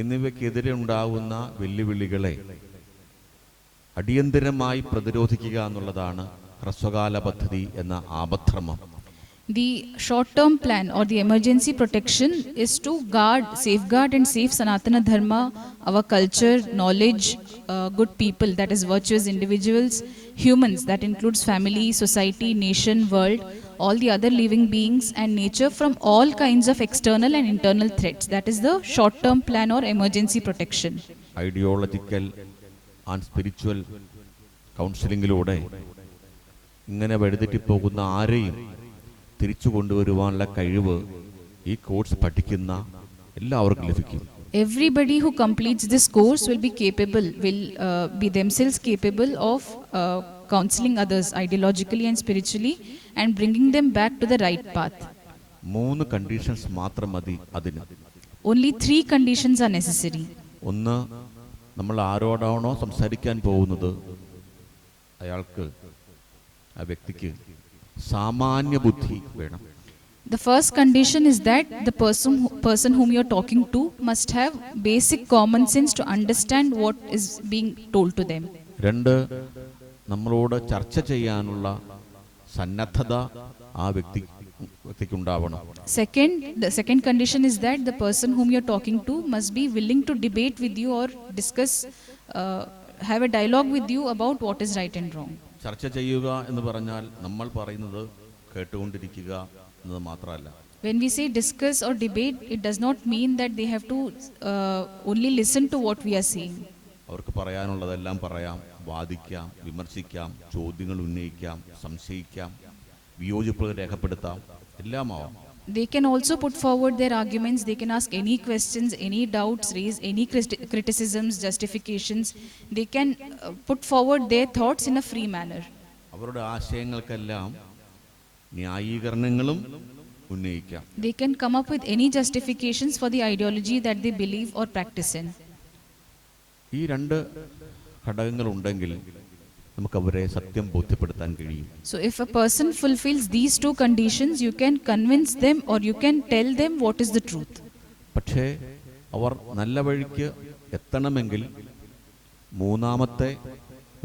എന്നിവയ്ക്കെതിരെ ഉണ്ടാകുന്ന വെല്ലുവിളികളെ അടിയന്തരമായി പ്രതിരോധിക്കുക എന്നുള്ളതാണ് ഹ്രസ്വകാല പദ്ധതി എന്ന ആപദ്ധർമ്മം. The short-term plan or the emergency protection is to safeguard and save Sanatana Dharma, our culture, knowledge, good people, that is virtuous individuals, humans, that includes family, society, nation, world, all the other living beings and nature from all kinds of external and internal threats. That is the short-term plan or emergency protection. Ideological and spiritual കൗൺസിലിങ്ങിലൂടെ ഇങ്ങനെ വഴിതെറ്റിപ്പോകുന്ന ആരെയും തിരിച്ചു കൊണ്ടുവരുവാനുള്ള കഴിവ് ഈ course പഠിക്കുന്ന എല്ലാവർക്കും ലഭിക്കും. Everybody who completes this course will be themselves capable of counseling others ideologically and spiritually and bringing them back to the right path. 3 conditions മാത്രം മതി അതിന്. Only 3 conditions are necessary. ഒന്ന്, നമ്മൾ ആരോടാണോ സംസാരിക്കാൻ പോകുന്നത് അയാൾക്ക്, ആ വ്യക്തിക്ക് സാമാന്യ ബുദ്ധി വേണം. The first condition is that the person whom you are talking to must have basic common sense to understand what is being told to them. 2, നമ്മളോട് ചർച്ച ചെയ്യാനുള്ള സന്നദ്ധത ആ വ്യക്തിക്ക് ഉണ്ടാവണം. The second condition is that the person whom you are talking to must be willing to debate with you or discuss, have a dialogue with you about what is right and wrong. ചർച്ച ചെയ്യുക എന്ന് പറഞ്ഞാൽ നമ്മൾ പറയുന്നത് കേട്ടുകൊണ്ടിരിക്കുക എന്നത് മാത്രമല്ല. When we say discuss or debate, it does not mean that they have to only listen to what we are saying. അവർക്ക് പറയാനുള്ളതെല്ലാം പറയാം, വാദിക്കാം, വിമർശിക്കാം, ചോദ്യങ്ങൾ ഉന്നയിക്കാം, സംശയിക്കാം, വിയോജിപ്പുകൾ രേഖപ്പെടുത്താം, എല്ലാം ആവാം. They can also put forward their arguments, they can ask any questions, any doubts, raise any criticisms, justifications. They can put forward their thoughts in a free manner. അവരുടെ ആശയങ്ങൾക്കെല്ലാം ന്യായീകരണങ്ങളും ഉന്നയിക്കാം. They can come up with any justifications for the ideology that they believe or practice in. ഈ 2 ഘടകങ്ങൾ ഉണ്ടെങ്കിൽ നമുക്ക് അവരെ സത്യം ബോധ്യപ്പെടുത്താൻ കഴിയും. So if a person fulfills these 2 conditions, you can convince them or you can tell them what is the truth. പക്ഷേ അവർ നല്ല വഴിക്ക് എത്തണമെങ്കിൽ മൂന്നാമത്തെ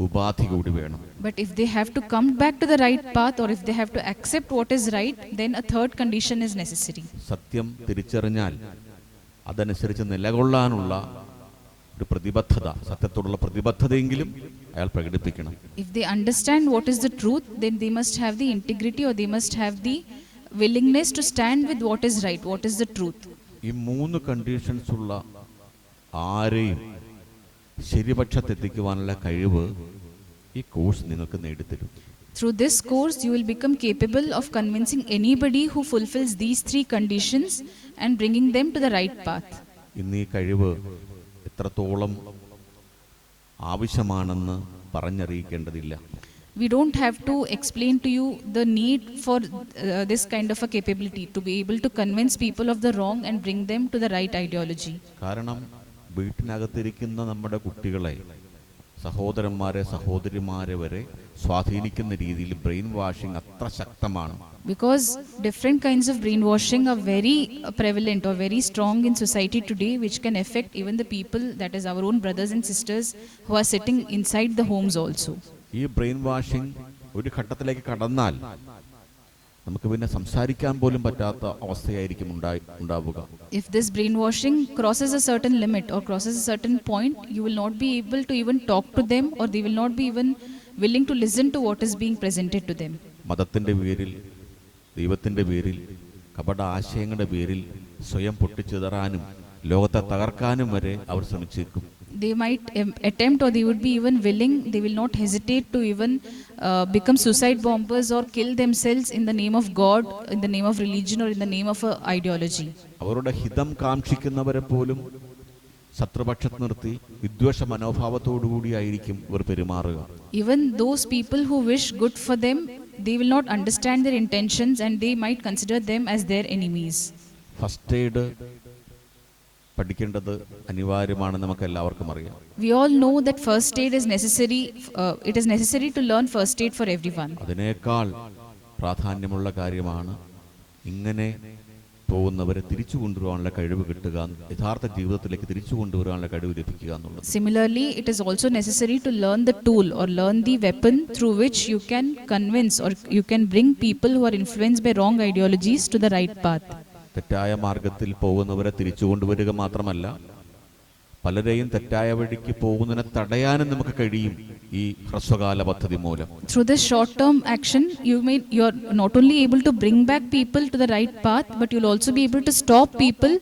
ഉപാധി കൂടി വേണം. But if they have to come back to the right path or if they have to accept what is right, then a third condition is necessary. സത്യം തിരിച്ചറിഞ്ഞാൽ അതനുസരിച്ച് നിലകൊള്ളാനുള്ള ഒരു പ്രതിബദ്ധത, സത്യത്തോടുള്ള പ്രതിബദ്ധതയെങ്കിലും അയാൾ പ്രകടിപ്പിക്കണം. If they understand what is the truth, then they must have the integrity or they must have the willingness to stand with what is right, what is the truth. ഈ 3 conditions ഉള്ള ആരെയും ശരിപക്ഷത്തെത്തിക്കുവാനുള്ള കഴിവ് ഈ കോഴ്സ് നിങ്ങൾക്ക് നേടിത്തരും. Through this course, you will become capable of convincing anybody who fulfills these 3 conditions and bringing them to the right path. ഇന്ന് ഈ കഴിവ് എത്രത്തോളം ആവശ്യമാണെന്ന് പറഞ്ഞറിയിക്കേണ്ടതില്ല. We don't have to explain to you the need for this kind of a capability to be able to convince people of the wrong and bring them to the right ideology. കാരണം വീട്ടിനകത്തിരിക്കുന്ന നമ്മുടെ കുട്ടികളെ, സഹോദരന്മാരെ, സഹോദരിമാരെ വരെ സ്വാധീനിക്കുന്ന രീതിയിൽ brain washing അത്ര ശക്തമാണ്. Because different kinds of brainwashing are very prevalent or very strong in society today, which can affect even the people, that is our own brothers and sisters who are sitting inside the homes also. ഈ brain washing ഒരു ഘട്ടത്തിലേക്ക് കടന്നാൽ നമുക്ക് പിന്നെ സംസാരിക്കാൻ പോലും പറ്റാത്ത അവസ്ഥയായിരിക്കും ഉണ്ടാവുക. If this brainwashing crosses a certain limit or crosses a certain point, you will not be able to even talk to them or they will not be even willing to listen to what is being presented to them. മതത്തിന്റെ പേരിൽ, ദൈവത്തിന്റെ പേരിൽ, കപട ആശയങ്ങളുടെ പേരിൽ സ്വയം പൊട്ടിച്ചിതറാനും ലോകത്തെ തകർക്കാനും വരെ അവർ ശ്രമിച്ചേക്കും. They might attempt or they would be even willing, they will not hesitate to even become suicide bombers or kill themselves in the name of God, in the name of religion or in the name of a ideology. അവരുടെ ഹിതം കാക്ഷിക്കുന്നവരെ പോലും ശത്രുപക്ഷത്ത് നിർത്തി വിദ്വേഷ മനോഭാവത്തോടുകൂടിയായിരിക്കും ഇവർ പെരുമാറുക. Even those people who wish good for them they will not understand their intentions and they might consider them as their enemies. First aid പഠിക്കേണ്ടത് അനിവാര്യമാണെന്ന് നമുക്ക് എല്ലാവർക്കും അറിയാം. We all know that first aid is necessary. It is necessary to learn first aid for everyone. അതിനേക്കാൾ പ്രാധാന്യമുള്ള കാര്യമാണ് ഇങ്ങനെ പോകുന്നവരെ തിരിച്ചു കൊണ്ടുവരാനുള്ള കഴിവ് കിട്ടുക, യഥാർത്ഥ ജീവിതത്തിലേക്ക് തിരിച്ചു കൊണ്ടുവരാനുള്ള കഴിവ് ലഭിക്കുക എന്നുള്ളത്. Similarly, it is also necessary to learn the tool or learn the weapon through which you can convince or you can bring people who are influenced by wrong ideologies to the right path. തെറ്റായ മാർഗത്തിൽ പോകുന്നവരെ തിരിച്ചു കൊണ്ടുവരിക മാത്രമല്ല, പലരെയും തെറ്റായ വഴിക്ക് പോകുന്നതിനെ തടയാനും നമുക്ക് കഴിയും ഈ ഹ്രസ്വകാല പദ്ധതി മൂലം. Through this short term action, you are not only able to bring back people to the right path, but you'll also be able to stop people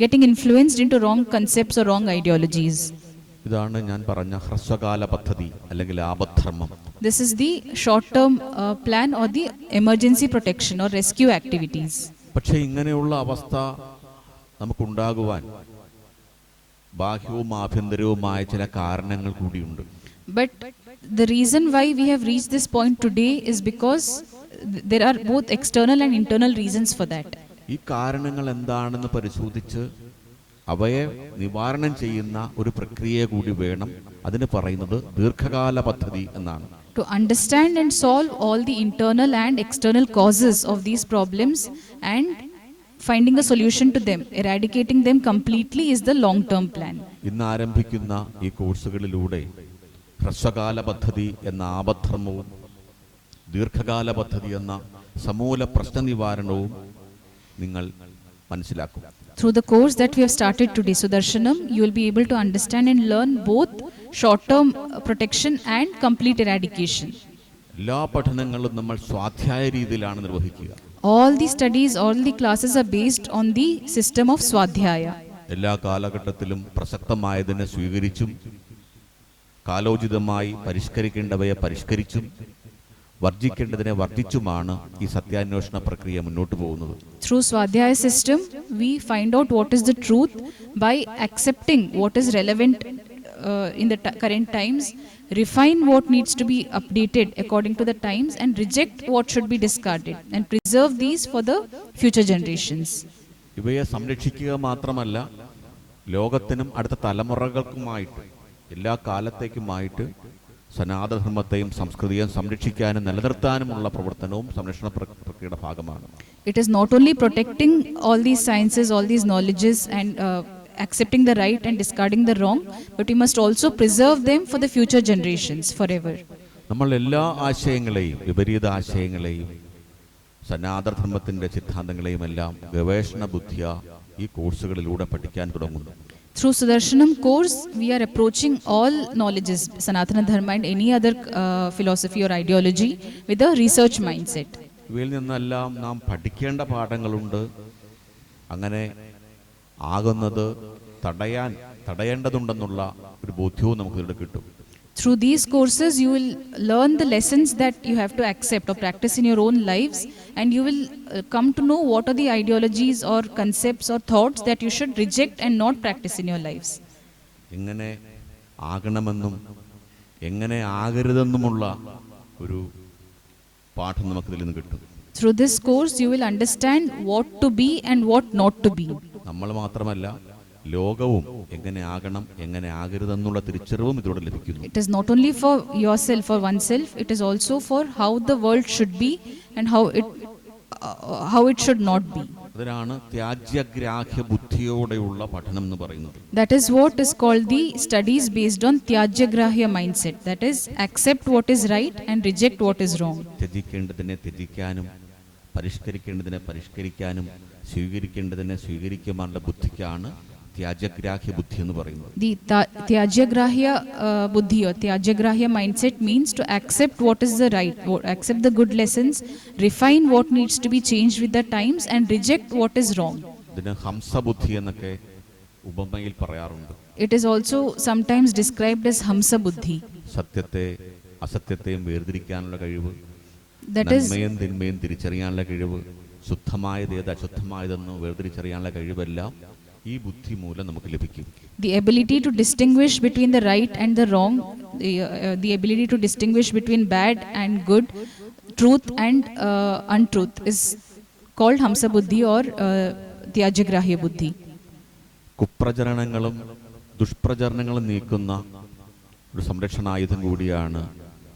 getting influenced into wrong concepts or wrong ideologies. ഇതാണ് ഞാൻ പറഞ്ഞ ഹ്രസ്വകാല പദ്ധതി അല്ലെങ്കിൽ ആപദ്ധർമ്മം. This is the short term plan or the emergency protection or rescue activities. പക്ഷേ ഇങ്ങനെയുള്ള അവസ്ഥ നമുക്കുണ്ടാകുവാൻ ബാഹ്യവും ആഭ്യന്തരവുമായ ചില കാരണങ്ങൾ കൂടിയുണ്ട്. But the reason why we have reached this point today is because there are both external and internal reasons for that. ഈ കാരണങ്ങൾ എന്താണെന്ന് പരിശോധിച്ച് അവയെ നിവാരണം ചെയ്യുന്ന ഒരു പ്രക്രിയ കൂടി വേണം. അതിന് പറയുന്നത് ദീർഘകാല പദ്ധതി എന്നാണ്. To understand and solve all the internal and external causes of these problems and finding a solution to them, eradicating them completely is the long-term plan. ഇന്ന് ആരംഭിക്കുന്ന ഈ കോഴ്സുകളിലൂടെ ഹ്രസ്വകാല പദ്ധതി എന്ന ആപദ്ധർമ്മവും ദീർഘകാല പദ്ധതി എന്ന സമൂല പ്രശ്ന നിവാരണവും നിങ്ങൾ മനസ്സിലാക്കും. Through the course that we have started today, Sudarshanam, you will be able to understand and learn both short-term protection and complete eradication. എല്ലാ പഠനങ്ങളും നമ്മൾ സ്വാധ്യായ രീതിയിലാണ് നിർവഹിക്കുക. All the studies, all the classes are based on the system of Swadhyaya. എല്ലാ കാലഘട്ടത്തിലും പ്രസക്തമായതിനെ സ്വീകരിച്ചും കാലോചിതമായി പരിഷ്കരിക്കേണ്ടവയെ പരിഷ്കരിച്ചും വർജിക്കേണ്ടതിനെ വർജിച്ചുമാണ് ഈ സത്യാന്വേഷണ പ്രക്രിയ മുന്നോട്ട് പോകുന്നത്. Through Swadhyaya system, we find out what is the truth by accepting what is relevant in the current times, refine what needs to be updated according to the times, and reject what should be discarded, and preserve these for the future generations. ഇവയെ സംരക്ഷിക്കുക മാത്രമല്ല, ലോകത്തിനും അടുത്ത തലമുറകൾക്കുമായിട്ട് എല്ലാ കാലത്തേക്കുമായിട്ട് സനാതനധർമ്മത്തെയും സംസ്കൃതിയെയും സംരക്ഷിക്കാനും നിലനിർത്താനുമുള്ള പ്രവർത്തനവും സംരക്ഷണ പ്രക്രിയയുടെ ഭാഗമാണ്. It is not only protecting all these sciences, all these knowledges, and accepting the right and discarding the wrong, but we must also preserve them for the future generations forever. നമ്മൾ എല്ലാ ആശയങ്ങളെയും വിപരീത ആശയങ്ങളെയും സനാതനധർമ്മത്തിൻ്റെ സിദ്ധാന്തങ്ങളെയും എല്ലാം ഗവേഷണ ബുദ്ധിയ ഈ കോഴ്സുകളിലൂടെ പഠിക്കാൻ തുടങ്ങുന്നു. Through Sudarshanam course, we are approaching all knowledges, Sanatana Dharma and any other philosophy or ideology with a research mindset. ഇവയിൽ നിന്നെല്ലാം നാം പഠിക്കേണ്ട പാഠങ്ങളുണ്ട്. അങ്ങനെ ആകുന്നത് തടയേണ്ടതുണ്ടെന്നുള്ള ഒരു ബോധ്യവും നമുക്കിവിടെ കിട്ടും. Through these courses, you will learn the lessons that you have to accept or practice in your own lives, and you will come to know what are the ideologies or concepts or thoughts that you should reject and not practice in your lives. എങ്ങനെ ആകണമെന്നും എങ്ങനെ ആകരുതെന്നുമുള്ള ഒരു പാഠം നമുക്കിതിൽ നിന്ന് കിട്ടും. Through this course, you will understand what to be and what not to be. നമ്മൾ മാത്രമല്ല, ലോകവും എങ്ങനെ ആകണം എങ്ങനെ ആകരുതെന്നുള്ള തിരിച്ചറിവും ഇതിലൂടെ ലഭിക്കുന്നു. It is not only for yourself, for oneself, it is also for how the world should be and how it should not be. അതിനാണ് ത്യാജ്യഗ്രാഹ്യ ബുദ്ധിയോടെയുള്ള പഠനം എന്ന് പറയുന്നത്. That is what is called the studies based on Tyajyagrahya mindset. That is, accept what is right and reject what is wrong. ത്യജിക്കേണ്ടതിനെ ത്യജിക്കാനും പരിഷ്കരിക്കേണ്ടതിനെ പരിഷ്കരിക്കാനും സ്വീകരിക്കേണ്ടതിനെ സ്വീകരിക്കുവാനുള്ള ബുദ്ധിക്കാണ് ത്യാജ്യഗ്രാഹ്യ ബുദ്ധി എന്ന് പറയുന്നത്. The Tyajyagrahya buddhi or Tyajyagrahya mindset means to accept what is the right, accept the good lessons, refine what needs to be changed with the times, and reject what is wrong. ഇതിന് ഹംസബുദ്ധി എന്നൊക്കെ ഉപമയിൽ പറയാറുണ്ട്. It is also sometimes described as Hamsa buddhi. സത്യത്തെ അസത്യത്തെയും വേർതിരിക്കാനുള്ള കഴിവ്, That is, നന്മയും തിന്മയും തിരിച്ചറിയാനുള്ള കഴിവ്, ശുദ്ധമായതേത് അശുദ്ധമായതെന്ന് വേർതിരിച്ചറിയാനുള്ള കഴിവെല്ലാം ഈ ബുദ്ധി മൂലം നമുക്ക് ലഭിക്കും. the ability to distinguish between the right and the wrong, the ability to distinguish between bad and good truth and untruth is called Hamsa Buddhi or Tyajagrahya Buddhi. കുപ്രചരണങ്ങളും ദുഷ്പ്രചരണങ്ങളും നീക്കുന്ന ഒരു സംരക്ഷണായുധം കൂടിയാണ്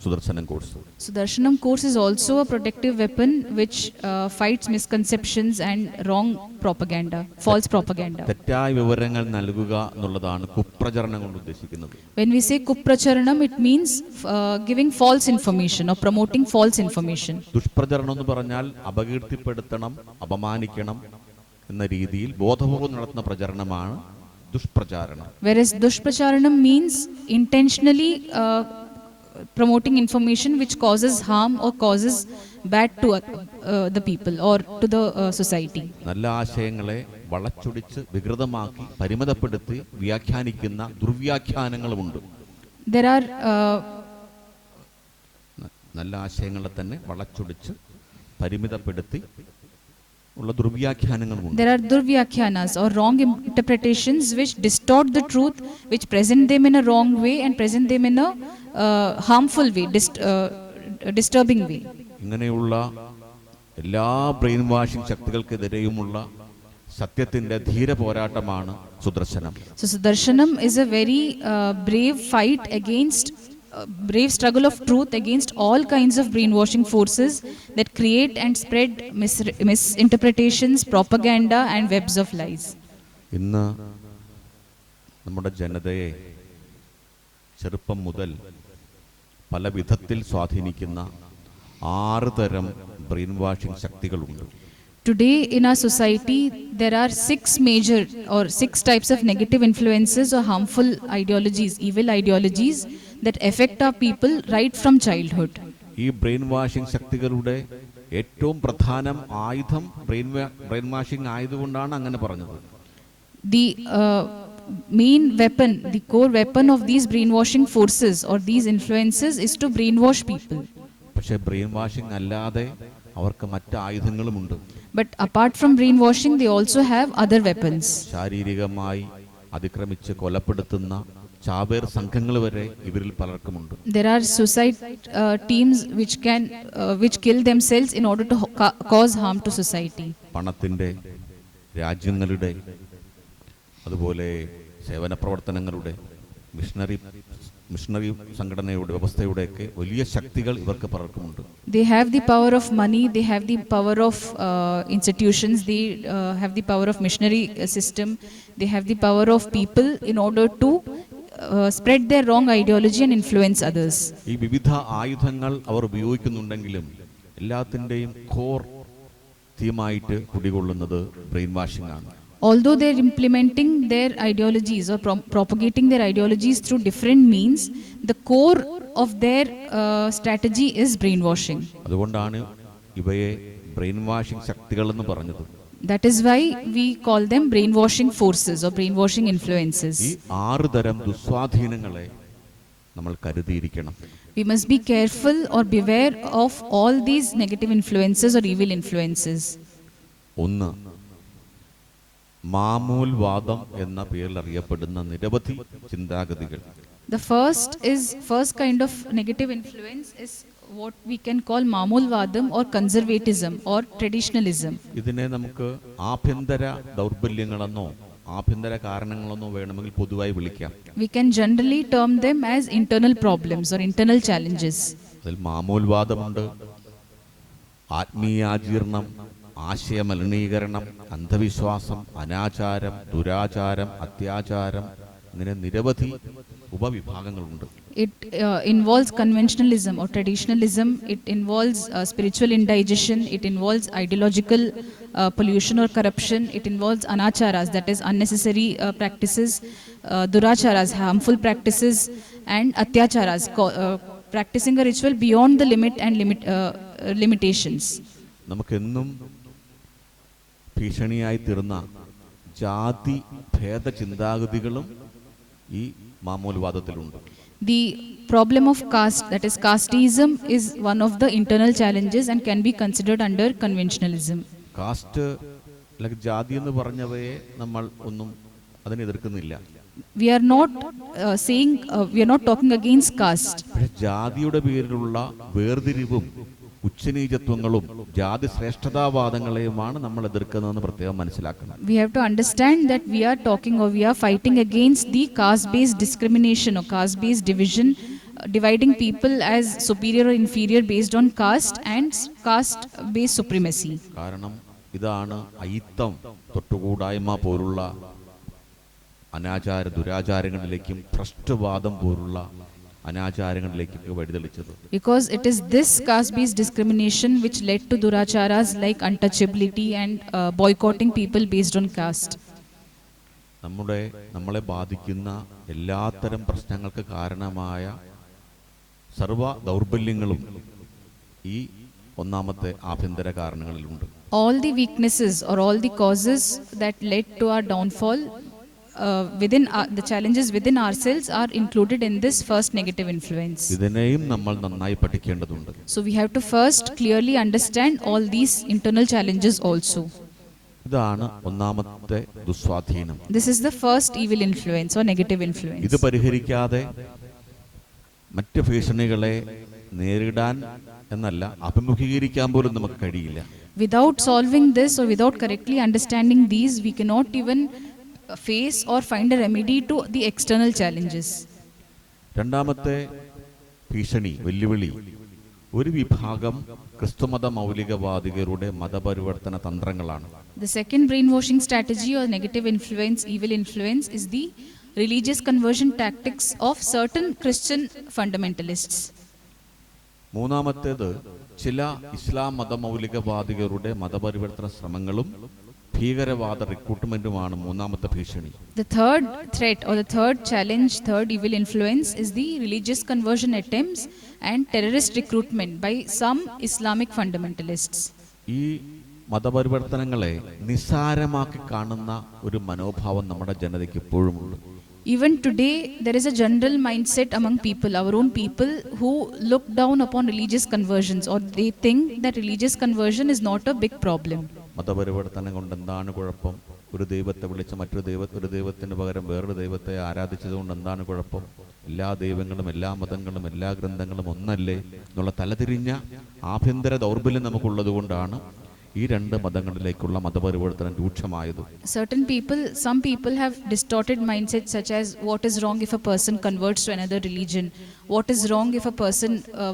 Sudarshanam course. Sudarshanam course is also a protective weapon which fights misconceptions and wrong propaganda, false propaganda. തെറ്റായ വിവരങ്ങൾ നൽകുക എന്നുള്ളതാണ് കുപ്രചരണം കൊണ്ട് ഉദ്ദേശിക്കുന്നത്. When we say kupracharanam, it means giving false information or promoting false information. ദുഷ്പ്രചരണം എന്ന് പറഞ്ഞാൽ അപകീർത്തിപ്പെടുത്തണം, അപമാനിക്കണം എന്ന രീതിയിൽ ബോധപൂർവ്വം നടത്തുന്ന പ്രചരണമാണ് ദുഷ്പ്രചാരണം. Whereas dushpracharanam means intentionally promoting information which causes harm or causes bad to the people or to the society. നല്ല ആശയങ്ങളെ വളച്ചൊടിച്ച് വികൃതമാക്കി പരിമിതപ്പെടുത്തി വ്യാഖ്യാനിക്കുന്ന ദുർവ്യാഖ്യാനങ്ങളുമുണ്ട്. There are നല്ല ആശയങ്ങളെ തന്നെ വളച്ചൊടിച്ച് പരിമിതപ്പെടുത്തി ഉള്ള ദുർവ്യാഖ്യാനങ്ങളുമുണ്ട്. There are durvyakhyanas or wrong interpretations which distort the truth, which present them in a wrong way and present them in a harmful way, disturbing way. ഇങ്ങനെയുള്ള എല്ലാ ബ്രെയിൻ വാഷിംഗ് ശക്തികൾക്കെതിരെയുമുള്ള സത്യത്തിന്റെ ധീര പോരാട്ടമാണ് Sudarshanam. So Sudarshanam is a very brave fight against brave struggle of truth against all kinds of brainwashing forces that create and spread misinterpretations, propaganda and webs of lies. ഇന്ന് നമ്മുടെ ജനതയെ ചെറുപ്പം മുതൽ പല വിധത്തിൽ സ്വാധീനിക്കുന്ന 6 തരം ബ്രെയിൻ വാഷിംഗ് ശക്തികളുണ്ട്. Today in our society there are 6 major or 6 types of negative influences or harmful ideologies, evil ideologies that affect our people right from childhood. ഈ ബ്രെയിൻ വാഷിംഗ് ശക്തികളുടെ ഏറ്റവും പ്രധാനം ആയുധം ബ്രെയിൻ വാഷിംഗ് ആയതുകൊണ്ടാണ് അങ്ങനെ പറഞ്ഞത്. The main weapon, the core weapon of these brainwashing forces or these influences is to brainwash people. പക്ഷേ brain washing അല്ലാതെ അവർക്ക് മറ്റ് ആയുധങ്ങളുമുണ്ട്. But apart from brainwashing, they also have other weapons. ശാരീരികമായി അതിക്രമിച്ച് കൊലപ്പെടുത്തുന്ന ചാവേർ സംഘങ്ങൾ വരെ ഇവരിൽ പലർക്കുമുണ്ട്. There are suicide teams which kill themselves in order to cause harm to society. പണത്തിന്റെ, രാജ്യങ്ങളുടെ, അതുപോലെ സേവന പ്രവർത്തനങ്ങളുടെ, മിഷണറി സംഘടനയുടെ വ്യവസ്ഥയുടെയൊക്കെ വലിയ ശക്തികൾ ഇവർക്ക് പലർക്കുമുണ്ട്. They have the power of money, they have the power of institutions, they have the power of missionary system, they have the power of people in order to spread their wrong ideology and influence others. ഈ വിവിധ ആയുധങ്ങൾ അവർ ഉപയോഗിക്കുന്നുണ്ടെങ്കിലും എല്ലാത്തിൻ്റെയും core തീമായിട്ട് കുടികൊള്ളുന്നത് brain washing ആണ്. Although they are implementing their ideologies or propagating their ideologies through different means, the core of their strategy is brainwashing. അതുകൊണ്ടാണ് ഇവയെ brain washing ശക്തികൾ എന്ന് പറഞ്ഞത്. That is why we call them brainwashing forces or brainwashing influences. ഈ 6 തരം ദുസ്വാധീനങ്ങളെ നമ്മൾ കരുതിയിരിക്കണം. We must be careful or beware of all these negative influences or evil influences. ഒന്ന്, മാമൂൽവാദം എന്ന പേരിൽ അറിയപ്പെടുന്ന നിരവധി ചിന്താഗതികൾ. The first kind of negative influence is what we can call mamulvadam or conservatism or traditionalism. ഇതിനെ നമുക്ക് ആഭ്യന്തര ദൗർബല്യങ്ങളെന്നോ ആഭ്യന്തര കാരണങ്ങളെന്നോ വേണമെങ്കിൽ പൊതുവായി വിളിക്കാം. We can generally term them as internal problems or internal challenges. അതിൽ മാമൂൽവാദമുണ്ട്, ആത്മീയാജീർണം, ആശയമലിനീകരണം, അന്ധവിശ്വാസം, അനാചാരം, ദുരാചാരം, അത്യാചാരം, ഇങ്ങനെ നിരവധി ഉപവിഭാഗങ്ങളുണ്ട്. It involves conventionalism or traditionalism, it involves spiritual indigestion, it involves ideological pollution or corruption, it involves anacharas, that is unnecessary practices, duracharas, harmful practices, and atyacharas, practicing a ritual beyond the limit and limitations. നമുക്കെന്നും ഭീഷണിയായി തീർന്ന ജാതി ഭേദ ചിന്താഗതികളും ഈ മാമൂൽവാദത്തിലുണ്ട്. The problem of caste, that is casteism, is one of the internal challenges and can be considered under conventionalism. Caste അല്ലെങ്കിൽ ജാതി എന്ന് പറഞ്ഞവയെ നമ്മൾ ഒന്നും അതിനെ എതിർക്കുന്നില്ല. We are not saying we are not talking against caste. പക്ഷേ ജാതിയുടെ പേരിലുള്ള വേർതിരിവും ഉച്ചനീചത്വങ്ങളും ജാതി ശ്രേഷ്ഠതാവാദങ്ങളെയുമാണ് നമ്മൾ എതിർക്കുന്നതെന്ന് പ്രത്യേകം മനസ്സിലാക്കണം. We have to understand that we are talking or we are fighting against the caste-based discrimination or caste-based division, dividing people as superior or inferior based on caste and caste-based supremacy. കാരണം ഇതാണ് അയിത്തം, തൊട്ടുകൂടായ്മ പോലുള്ള അനാചാര ദുരാചാരങ്ങളിലേക്കും ഭ്രഷ്ടവാദം പോലുള്ള അനാചാരങ്ങളിലേക്കൊക്കെ വഴിതെളിച്ചത്. Because it is this caste-based discrimination which led to duracharas like untouchability and boycotting people based on caste. നമ്മളെ ബാധിക്കുന്ന എല്ലാത്തരം പ്രശ്നങ്ങൾക്ക് കാരണമായ സർവ്വ ദൗർബല്യങ്ങളും ഈ ഒന്നാമത്തെ ആഭ്യന്തര കാരണങ്ങളിലുണ്ട്. All the weaknesses or all the causes that led to our downfall within the challenges within ourselves are included in this first negative influence. ഇതിനെയും നമ്മൾ നന്നായി പഠിക്കേണ്ടതുണ്ട്. So we have to first clearly understand all these internal challenges also. ഇതാണ് ഒന്നാമത്തെ ദുസ്വാധീനം. This is the first evil influence or negative influence. ഇത് പരിഹരിക്കാതെ മറ്റ് ഭീഷണികളെ നേരിടാൻ എന്നല്ല, അഭിമുഖീകരിക്കാൻ പോലും നമുക്ക് കഴിയില്ല. Without solving this or without correctly understanding these, we cannot even face or find a remedy to the external challenges. രണ്ടാമത്തെ ഭീഷണി, വെല്ലുവിളി, ഒരു വിഭാഗം ക്രിസ്തുമത മൗലികവാദികളുടെ മതപരിവർത്തന തന്ത്രങ്ങളാണ്. The second brainwashing strategy or negative influence, evil influence, is the religious conversion tactics of certain Christian fundamentalists. മൂന്നാമത്തേത് ചില ഇസ്ലാം മതമൗലികവാദികളുടെ മതപരിവർത്തന ശ്രമങ്ങളും ഭീകരവാദ റിക്രൂട്ട്മെന്റുമാണ് മൂന്നാമത്തെ ഭീഷണി. The third threat or the third challenge, third evil influence, is the religious conversion attempts and terrorist recruitment by some Islamic fundamentalists. ഈ മതപരിവർത്തനങ്ങളെ നിസ്സാരമാക്കി കാണുന്ന ഒരു മനോഭാവം നമ്മുടെ ജനതയ്ക്ക് ഇപ്പോഴും ഉണ്ട്. Even today, there is a general mindset among people, our own people, who look down upon religious conversions, or they think that religious conversion is not a big problem. മതപരിവർത്തനം കൊണ്ട് എന്താണ് കുഴപ്പം? ഒരു ദൈവത്തെ വിളിച്ച് ഒരു ദൈവത്തിന് പകരം വേറൊരു ദൈവത്തെ ആരാധിച്ചത് കൊണ്ട് എന്താണ് കുഴപ്പം? എല്ലാ ദൈവങ്ങളും എല്ലാ മതങ്ങളും എല്ലാ ഗ്രന്ഥങ്ങളും ഒന്നല്ലേ എന്നുള്ള തലതിരിഞ്ഞ ആഭ്യന്തര ദൗർബല്യം നമുക്കുള്ളത് കൊണ്ടാണ് ഈ രണ്ട് മതങ്ങളിലേക്കുള്ള മതപരിവർത്തനം രൂക്ഷമായത്. Some people have distorted mindsets such as what is wrong if a person converts to another religion, what is wrong if a person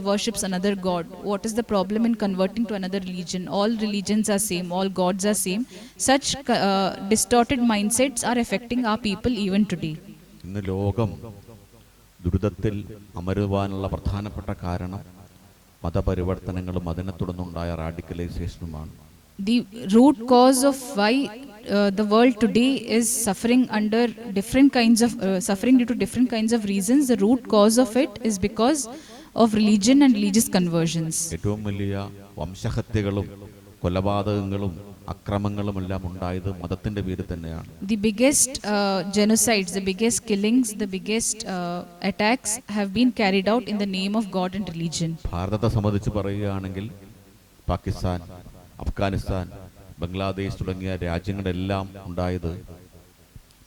worships another god, what is the problem in converting to another religion, all religions are same, all gods are same. Such distorted mindsets are affecting our people even today. ഇന്ന് ലോകം ദുരിതത്തിൽ അമരുവാനുള്ള പ്രധാനപ്പെട്ട കാരണം മതപരിവർത്തനങ്ങളും അതിനെ തുടർന്നുണ്ടായ റാഡിക്കലൈസേഷനുമാണ്. The root cause of why the world today is suffering under different kinds of suffering due to different kinds of reasons, the root cause of it is because of religion and religious conversions. ഏറ്റവും വലിയ വംശഹത്യകളും കൊലപാതകങ്ങളും അക്രമങ്ങളും എല്ലാം ഉണ്ടായത് മതത്തിന്റെ പേരിൽ തന്നെയാണ്. The biggest genocides, the biggest killings, the biggest attacks have been carried out in the name of God and religion. ഭാരതത്തെ സംബന്ധിച്ച് പറയുകയാണെങ്കിൽ പാകിസ്ഥാൻ, അഫ്ഗാനിസ്ഥാൻ, ബംഗ്ലാദേശ് തുടങ്ങിയ രാജ്യങ്ങളെല്ലാം ഉണ്ടായത്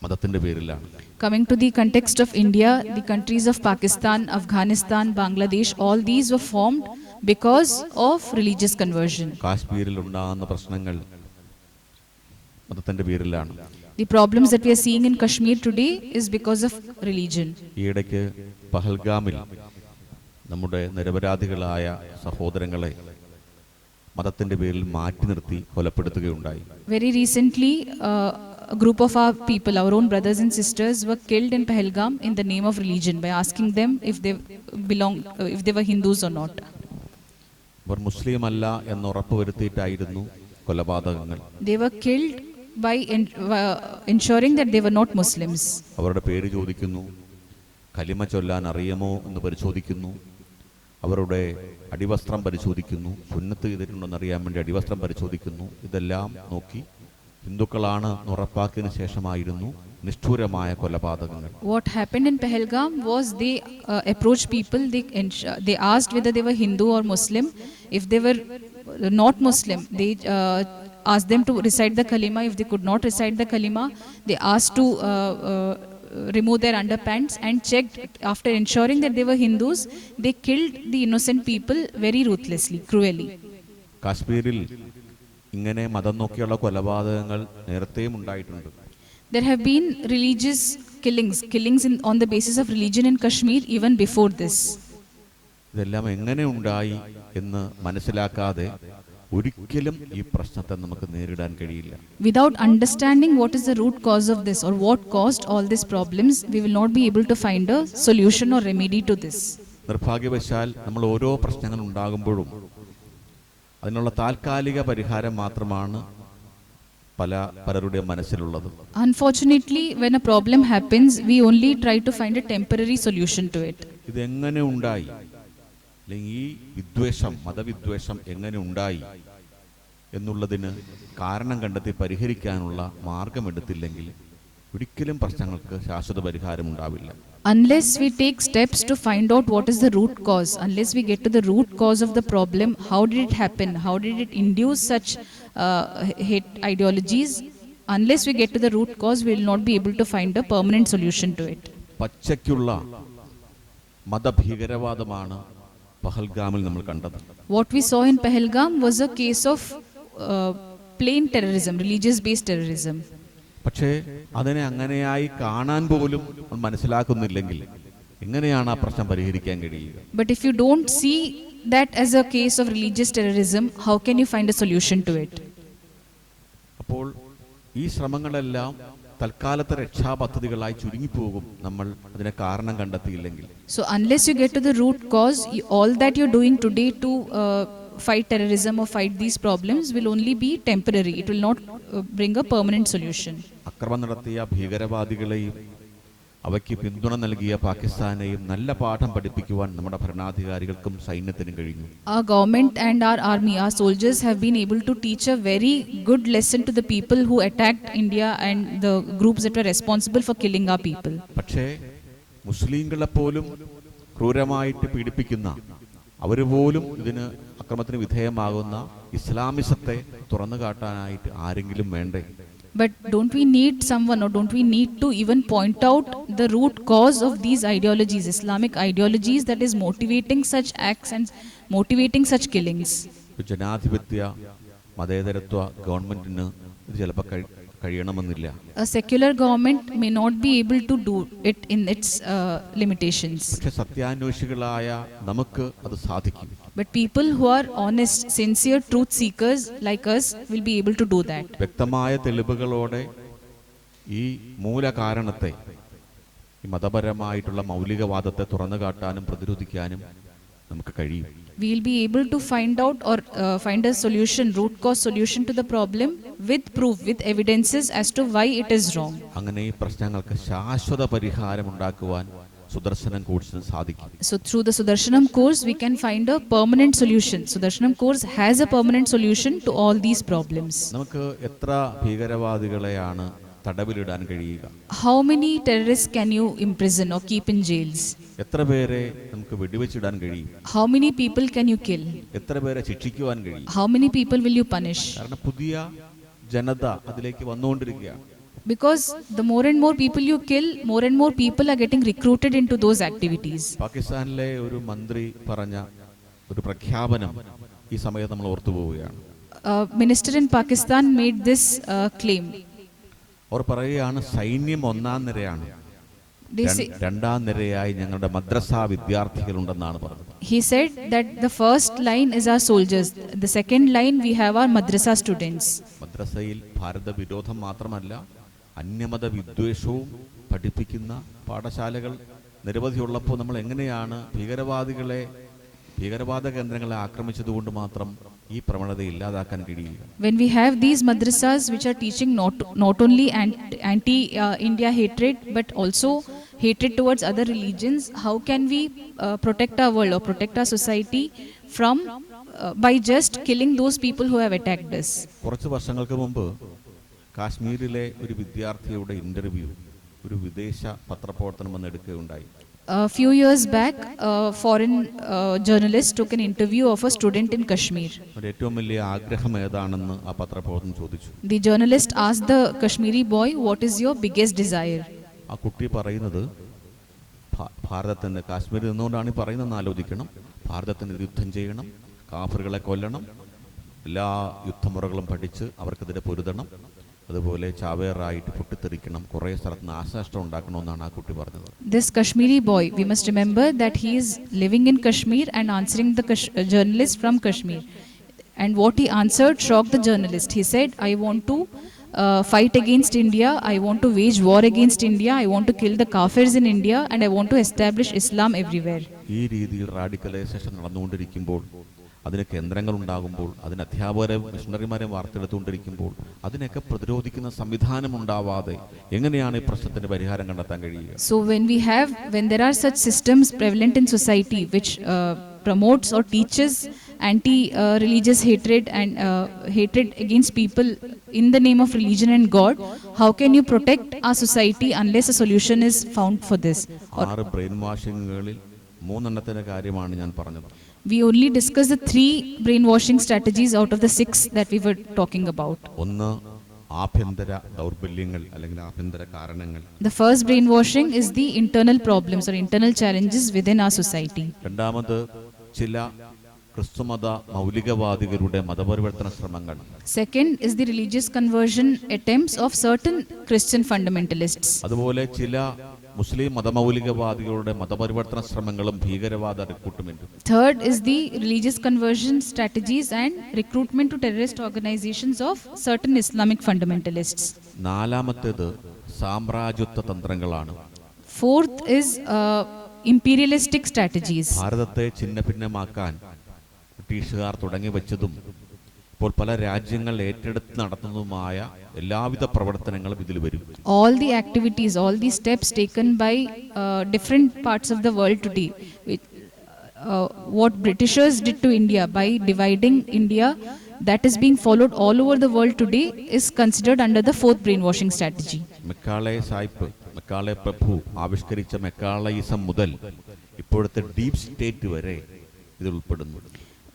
മതത്തിന്റെ പേരിലാണ്. Coming to the context of India, the countries of Pakistan, Afghanistan, Bangladesh, all these were formed because of religious conversion. കാശ്മീരിൽ ഉണ്ടാകുന്ന പ്രശ്നങ്ങൾ മതത്തിന്റെ പേരിലാണ്. The problems that we are seeing in Kashmir today is because of religion. ഈയിടയ്ക്ക് പഹൽഗാമിൽ നമ്മുടെ നിരപരാധികളായ സഹോദരങ്ങളെ മതത്തിന്റെ പേരിൽ മാറ്റി നിർത്തി കൊലപ്പെടുത്തുകയുണ്ടായി. Very recently, a group of our people, our own brothers and sisters, were killed in Pahalgam in the name of religion by asking them if they were Hindus or not. അവർ മുസ്ലിം അല്ല എന്ന് ഉറപ്പുവരുത്തിയിട്ടായിരുന്നു കൊലപാതകങ്ങൾ. They were killed by ensuring that they were not Muslims. അവരുടെ പേര് ചോദിക്കുന്നു, കലിമ ചൊല്ലാൻ അറിയാമോ എന്ന് പരിശോധിക്കുന്നു, അവരുടെ അടിവസ്ത്രം പരിശോധിക്കുന്നു, സുന്നത്ത് ചെയ്തിട്ടുണ്ടെന്ന് അറിയാൻ വേണ്ടി അടിവസ്ത്രം പരിശോധിക്കുന്നു. ഇതെല്ലാം നോക്കി ഹിന്ദുക്കളാണ് ഉറപ്പാക്കിയതിനു ശേഷമായിരുന്നു നിഷ്ഠൂരമായ കൊലപാതകങ്ങൾ. What happened in Pahalgam was they approached people, they asked whether they were Hindu or Muslim. If they were not Muslim, they asked them to recite the kalima. If they could not recite the kalima, they asked to removed their underpants and checked. After ensuring that they were Hindus, they killed the innocent people very ruthlessly, cruelly. കാശ്മീരിൽ ഇങ്ങനെ മതം നോക്കിയുള്ള കൊലപാതകങ്ങൾ നേരത്തെയും ഉണ്ടായിട്ടുണ്ട്. There have been religious killings on the basis of religion in Kashmir even before this. ഇതെല്ലാം എങ്ങനെ ഉണ്ടായി എന്ന് മനസ്സിലാക്കാതെ ഒരിക്കലും ഈ പ്രശ്നത്തെ നമുക്ക് നേരിടാൻ കഴിയില്ല. Without understanding what is the root cause of this or what caused all these problems, we will not be able to find a solution or remedy to this. നിർഭാഗ്യവശാൽ നമ്മൾ ഓരോ പ്രശ്നങ്ങൾ ഉണ്ടാകുമ്പോഴും അതിനുള്ള താൽക്കാലിക പരിഹാരം മാത്രമാണ് പലരുടെ മനസ്സിലുള്ളത്. Unfortunately, when a problem happens, we only try to find a temporary solution to it. ഇതെങ്ങനെ ഉണ്ടായി, അല്ലെങ്കിൽ ഈ വിദ്വേഷം, മതവിദ്വേഷം എങ്ങനെ ഉണ്ടായി എന്നുള്ളതിന് കാരണം കണ്ടെത്തി പരിഹരിക്കാനുള്ള മാർഗമെടുത്തില്ലെങ്കിൽ ഒരിക്കലും പ്രശ്നങ്ങൾക്ക് ശാശ്വത പരിഹാരം ഉണ്ടാവില്ല. Unless we take steps to find out what is the root cause, unless we get to the root cause of the problem, how did it happen, how did it induce such hate ideologies, unless we get to the root cause, we will not be able to find a permanent solution to it. പച്ചയ്ക്കുള്ള മതഭീകരവാദമാണ് പഹൽഗാമിൽ നമ്മൾ കണ്ടത്. What we saw in Pahalgam was a case of plain terrorism, religious based terrorism. പക്ഷേ അതിനെ അങ്ങനെയായി കാണാൻ പോലും മനസ്സിലാക്കുന്നില്ലെങ്കിൽ എങ്ങനെയാണ് ആ പ്രശ്നം പരിഹരിക്കാൻ കഴിയുക? But if you don't see that as a case of religious terrorism, how can you find a solution to it? അപ്പോൾ ഈ ശ്രമങ്ങളെല്ലാം തൽക്കാലത്തെ രക്ഷാപദ്ധതികളായി ചുരുങ്ങിപ്പോകും നമ്മൾ അതിനെ കാരണം കണ്ടെത്തിയില്ലെങ്കിൽ. So unless you get to the root cause, all that you're doing today to fight terrorism or fight these problems will only be temporary. It will not bring a permanent solution. അക്രമം നടത്തിയ ഭീകരവാദികളെയും അവയ്ക്ക് പിന്തുണ നൽകിയ പാകിസ്ഥാനെയും നല്ല പാഠം പഠിപ്പിക്കുവാൻ നമ്മുടെ ഭരണാധികാരികൾക്കും സൈന്യത്തിനും കഴിഞ്ഞു. Our government and our army, our soldiers have been able to teach a very good lesson to the people who attacked India and the groups that were responsible for killing our people. പക്ഷേ മുസ്ലിങ്ങളെ പോലും ക്രൂരമായിട്ട് പീഡിപ്പിക്കുന്ന, അവർ പോലും ഇതിന് അക്രമത്തിന് വിധേയമാകുന്ന ഇസ്ലാമിസത്തെ തുറന്നു കാട്ടാനായിട്ട് ആരെങ്കിലും വേണ്ടേ? But don't we need someone, or don't we need to even point out the root cause of these ideologies, Islamic ideologies, that is motivating such acts and motivating such killings? ജനാധിപത്യ മതേതരത്വ ഗവൺമെന്റിന് ഇത് ചിലപ്പോൾ കഴിയണമെന്നില്ല. A secular government may not be able to do it in its limitations. പക്ഷേ സത്യാന്വേഷികളായ നമുക്ക് അത് സാധിക്കും. But people who are honest, sincere truth seekers like us will be able to do that. വ്യക്തമായ തെളിവുകളോടെ ഈ മൂലകാരണത്തെ, ഈ മതപരമായിട്ടുള്ള മൗലികവാദത്തെ തുറന്നു കാട്ടാനും പ്രതിരോധിക്കാനും നമുക്ക് കഴിയും. We will be able to find out or find a solution, root cause solution to the problem with proof, with evidences as to why it is wrong. അങ്ങനെ ഈ പ്രശ്നങ്ങൾക്ക് ശാശ്വത പരിഹാരം ഉണ്ടാക്കുവാൻ സുദർശനം കോഴ്സിന് സാധിക്കും. So through the Sudarshanam course we can find a permanent solution. Sudarshanam course has a permanent solution to all these problems. നമുക്ക് എത്ര ഭീകരവാദികളെയാണ് തടവിലിടാൻ കഴിയുക? How many terrorists can you imprison or keep in jails? എത്ര പേരെ നമുക്ക് വെടിവെച്ചിടാൻ കഴിയും? How many people can you kill? എത്ര പേരെ ശിക്ഷിക്കുവാൻ കഴിയും? How many people will you punish? കാരണം പുതിയ ജനത അതിലേക്ക് വന്നുകൊണ്ടിരിക്കുകയാണ്. Because the more and more people you kill, more and more people are getting recruited into those activities. പാകിസ്ഥാനിലെ ഒരു മന്ത്രി പറഞ്ഞ ഒരു പ്രഖ്യാപനം ഈ സമയത്ത് നമ്മൾ ഓർത്തുപോവുകയാണ്. Minister in Pakistan made this claim. അവർ പറയുകയാണ്, സൈന്യം ഒന്നാം നിരയാണ്, രണ്ടാം നിരയായി ഞങ്ങളുടെ മദ്രസ വിദ്യാർത്ഥികളുണ്ടെന്നാണ് പറഞ്ഞത്. He said that the first line is our soldiers, the second line we have our madrasa students. മദ്രസയിൽ ഭാരത വിരോധം മാത്രമല്ല, അന്യമത വിദ്വേഷവും പഠിപ്പിക്കുന്ന പാഠശാലകൾ നിരവധിയുള്ളപ്പോൾ നമ്മൾ എങ്ങനെയാണ് ഭീകരവാദ കേന്ദ്രങ്ങളെ ആക്രമിച്ചതുകൊണ്ട് മാത്രം ഈ പ്രവണത ഇല്ലാതാക്കാൻ കഴിയുക? When we have these madrasas which are teaching not only anti-India hatred but also hatred towards other religions, how can we protect our world or protect our society from by just killing those people who have attacked us? കുറച്ച് വർഷങ്ങൾക്ക് മുമ്പ് കാശ്മീരിലെ ഒരു വിദ്യാർത്ഥിയുടെ interview ഒരു വിദേശ പത്രപ്രവർത്തനം വന്നെടുക്കുകയുണ്ടായി. A few years back, a foreign journalist took an interview of a student in Kashmir. ഏറ്റവും വലിയ ആഗ്രഹം ഏതാണെന്ന് ആ പത്രപ്രവർത്തനം ചോദിച്ചു. The journalist asked the Kashmiri boy, "What is your biggest desire?" ആ കുട്ടി പറയുന്നത് ഭാരതത്തിന് കാശ്മീരിൽ നിന്നുകൊണ്ടാണ് ഈ പറയുന്നതെന്ന് ആലോചിക്കണം. ഭാരതത്തിന് യുദ്ധം ചെയ്യണം, കാഫറുകളെ കൊല്ലണം, എല്ലാ യുദ്ധമുറകളും പഠിച്ച് അവർക്കെതിരെ പൊരുതണം, അതുപോലെ ചാവേറായിട്ട് പൊട്ടിത്തെറിക്കണം, കുറേ സ്ഥലത്ത് നാശനഷ്ടം ഉണ്ടാക്കണമെന്നാണ് ആ കുട്ടി പറഞ്ഞത്. This Kashmiri boy, we must remember that he is living in Kashmir and answering the journalist from Kashmir. And what he answered shocked the journalist. He said, I want to fight against India, I want to wage war against India, I want to kill the kafirs in India, and I want to establish Islam everywhere. ഈ രീതിയിൽ radicalisation നടന്നുകൊണ്ടിരിക്കുമ്പോൾ, അതിന് കേന്ദ്രങ്ങൾ ഉണ്ടാകുമ്പോൾ, അതിന് അധ്യാപകരെ മിഷണറിമാരെ വാർത്തെടുത്തുകൊണ്ടിരിക്കുമ്പോൾ അതിനൊക്കെ പ്രതിരോധിക്കുന്ന സംവിധാനം ഉണ്ടാവാതെ എങ്ങനെയാണ് ഈ പ്രശ്നത്തിന് പരിഹാരം കണ്ടെത്താൻ കഴിയുക? So when there are such systems prevalent in society which promotes or teaches anti-religious hatred and hatred against people in the name of religion and God, how can you protect our society unless a solution is found for this? 6 brain വാഷിങ്ങുകളിൽ 3 എണ്ണത്തിന്റെ കാര്യമാണ് ഞാൻ പറഞ്ഞത്. We only discussed the 3 brainwashing strategies out of the 6 that we were talking about. ഒന്ന്, ആഭ്യന്തര ദൗർബല്യങ്ങൾ അല്ലെങ്കിൽ ആഭ്യന്തര കാരണങ്ങൾ. The first brainwashing is the internal problems or internal challenges within our society. രണ്ടാമത്, ചില ക്രിസ്തുമത മൗലികവാദികളുടെ മതപരിവർത്തന ശ്രമങ്ങൾ. Second is the religious conversion attempts of certain Christian fundamentalists. അതുപോലെ ചില മുസ്ലിം മതമൗലികവാദികളുടെ മതപരിവർത്തന ശ്രമങ്ങളും ഭീകരവാദ റിക്രൂട്ട്മെന്റും. Third is the religious conversion strategies and recruitment to terrorist organizations of certain Islamic fundamentalists. നാലാമത്തേത് സാമ്രാജ്യത്വ തന്ത്രങ്ങളാണ്. Fourth is imperialistic strategies. ഭാരതത്തെ ഛിന്നഭിന്നമാക്കാൻ ബ്രിട്ടീഷുകാർ തുടങ്ങി വെച്ചതും ഇപ്പോൾ പല രാജ്യങ്ങൾ ഏറ്റെടുത്ത് നടത്തുന്നതുമായ എല്ലാവിധ പ്രവർത്തനങ്ങളും ഇതിൽ വരും. All the activities, all the steps taken by different parts of the world today, what Britishers did to India by dividing India, that is being followed all over the world today, is considered under the 4th brainwashing strategy. Macaulay പ്രഭു ആവിഷ്കരിച്ച Macaulayism മുതൽ ഇപ്പോഴത്തെ deep state വരെ ഇതിൽ ഉൾപ്പെടുന്നു.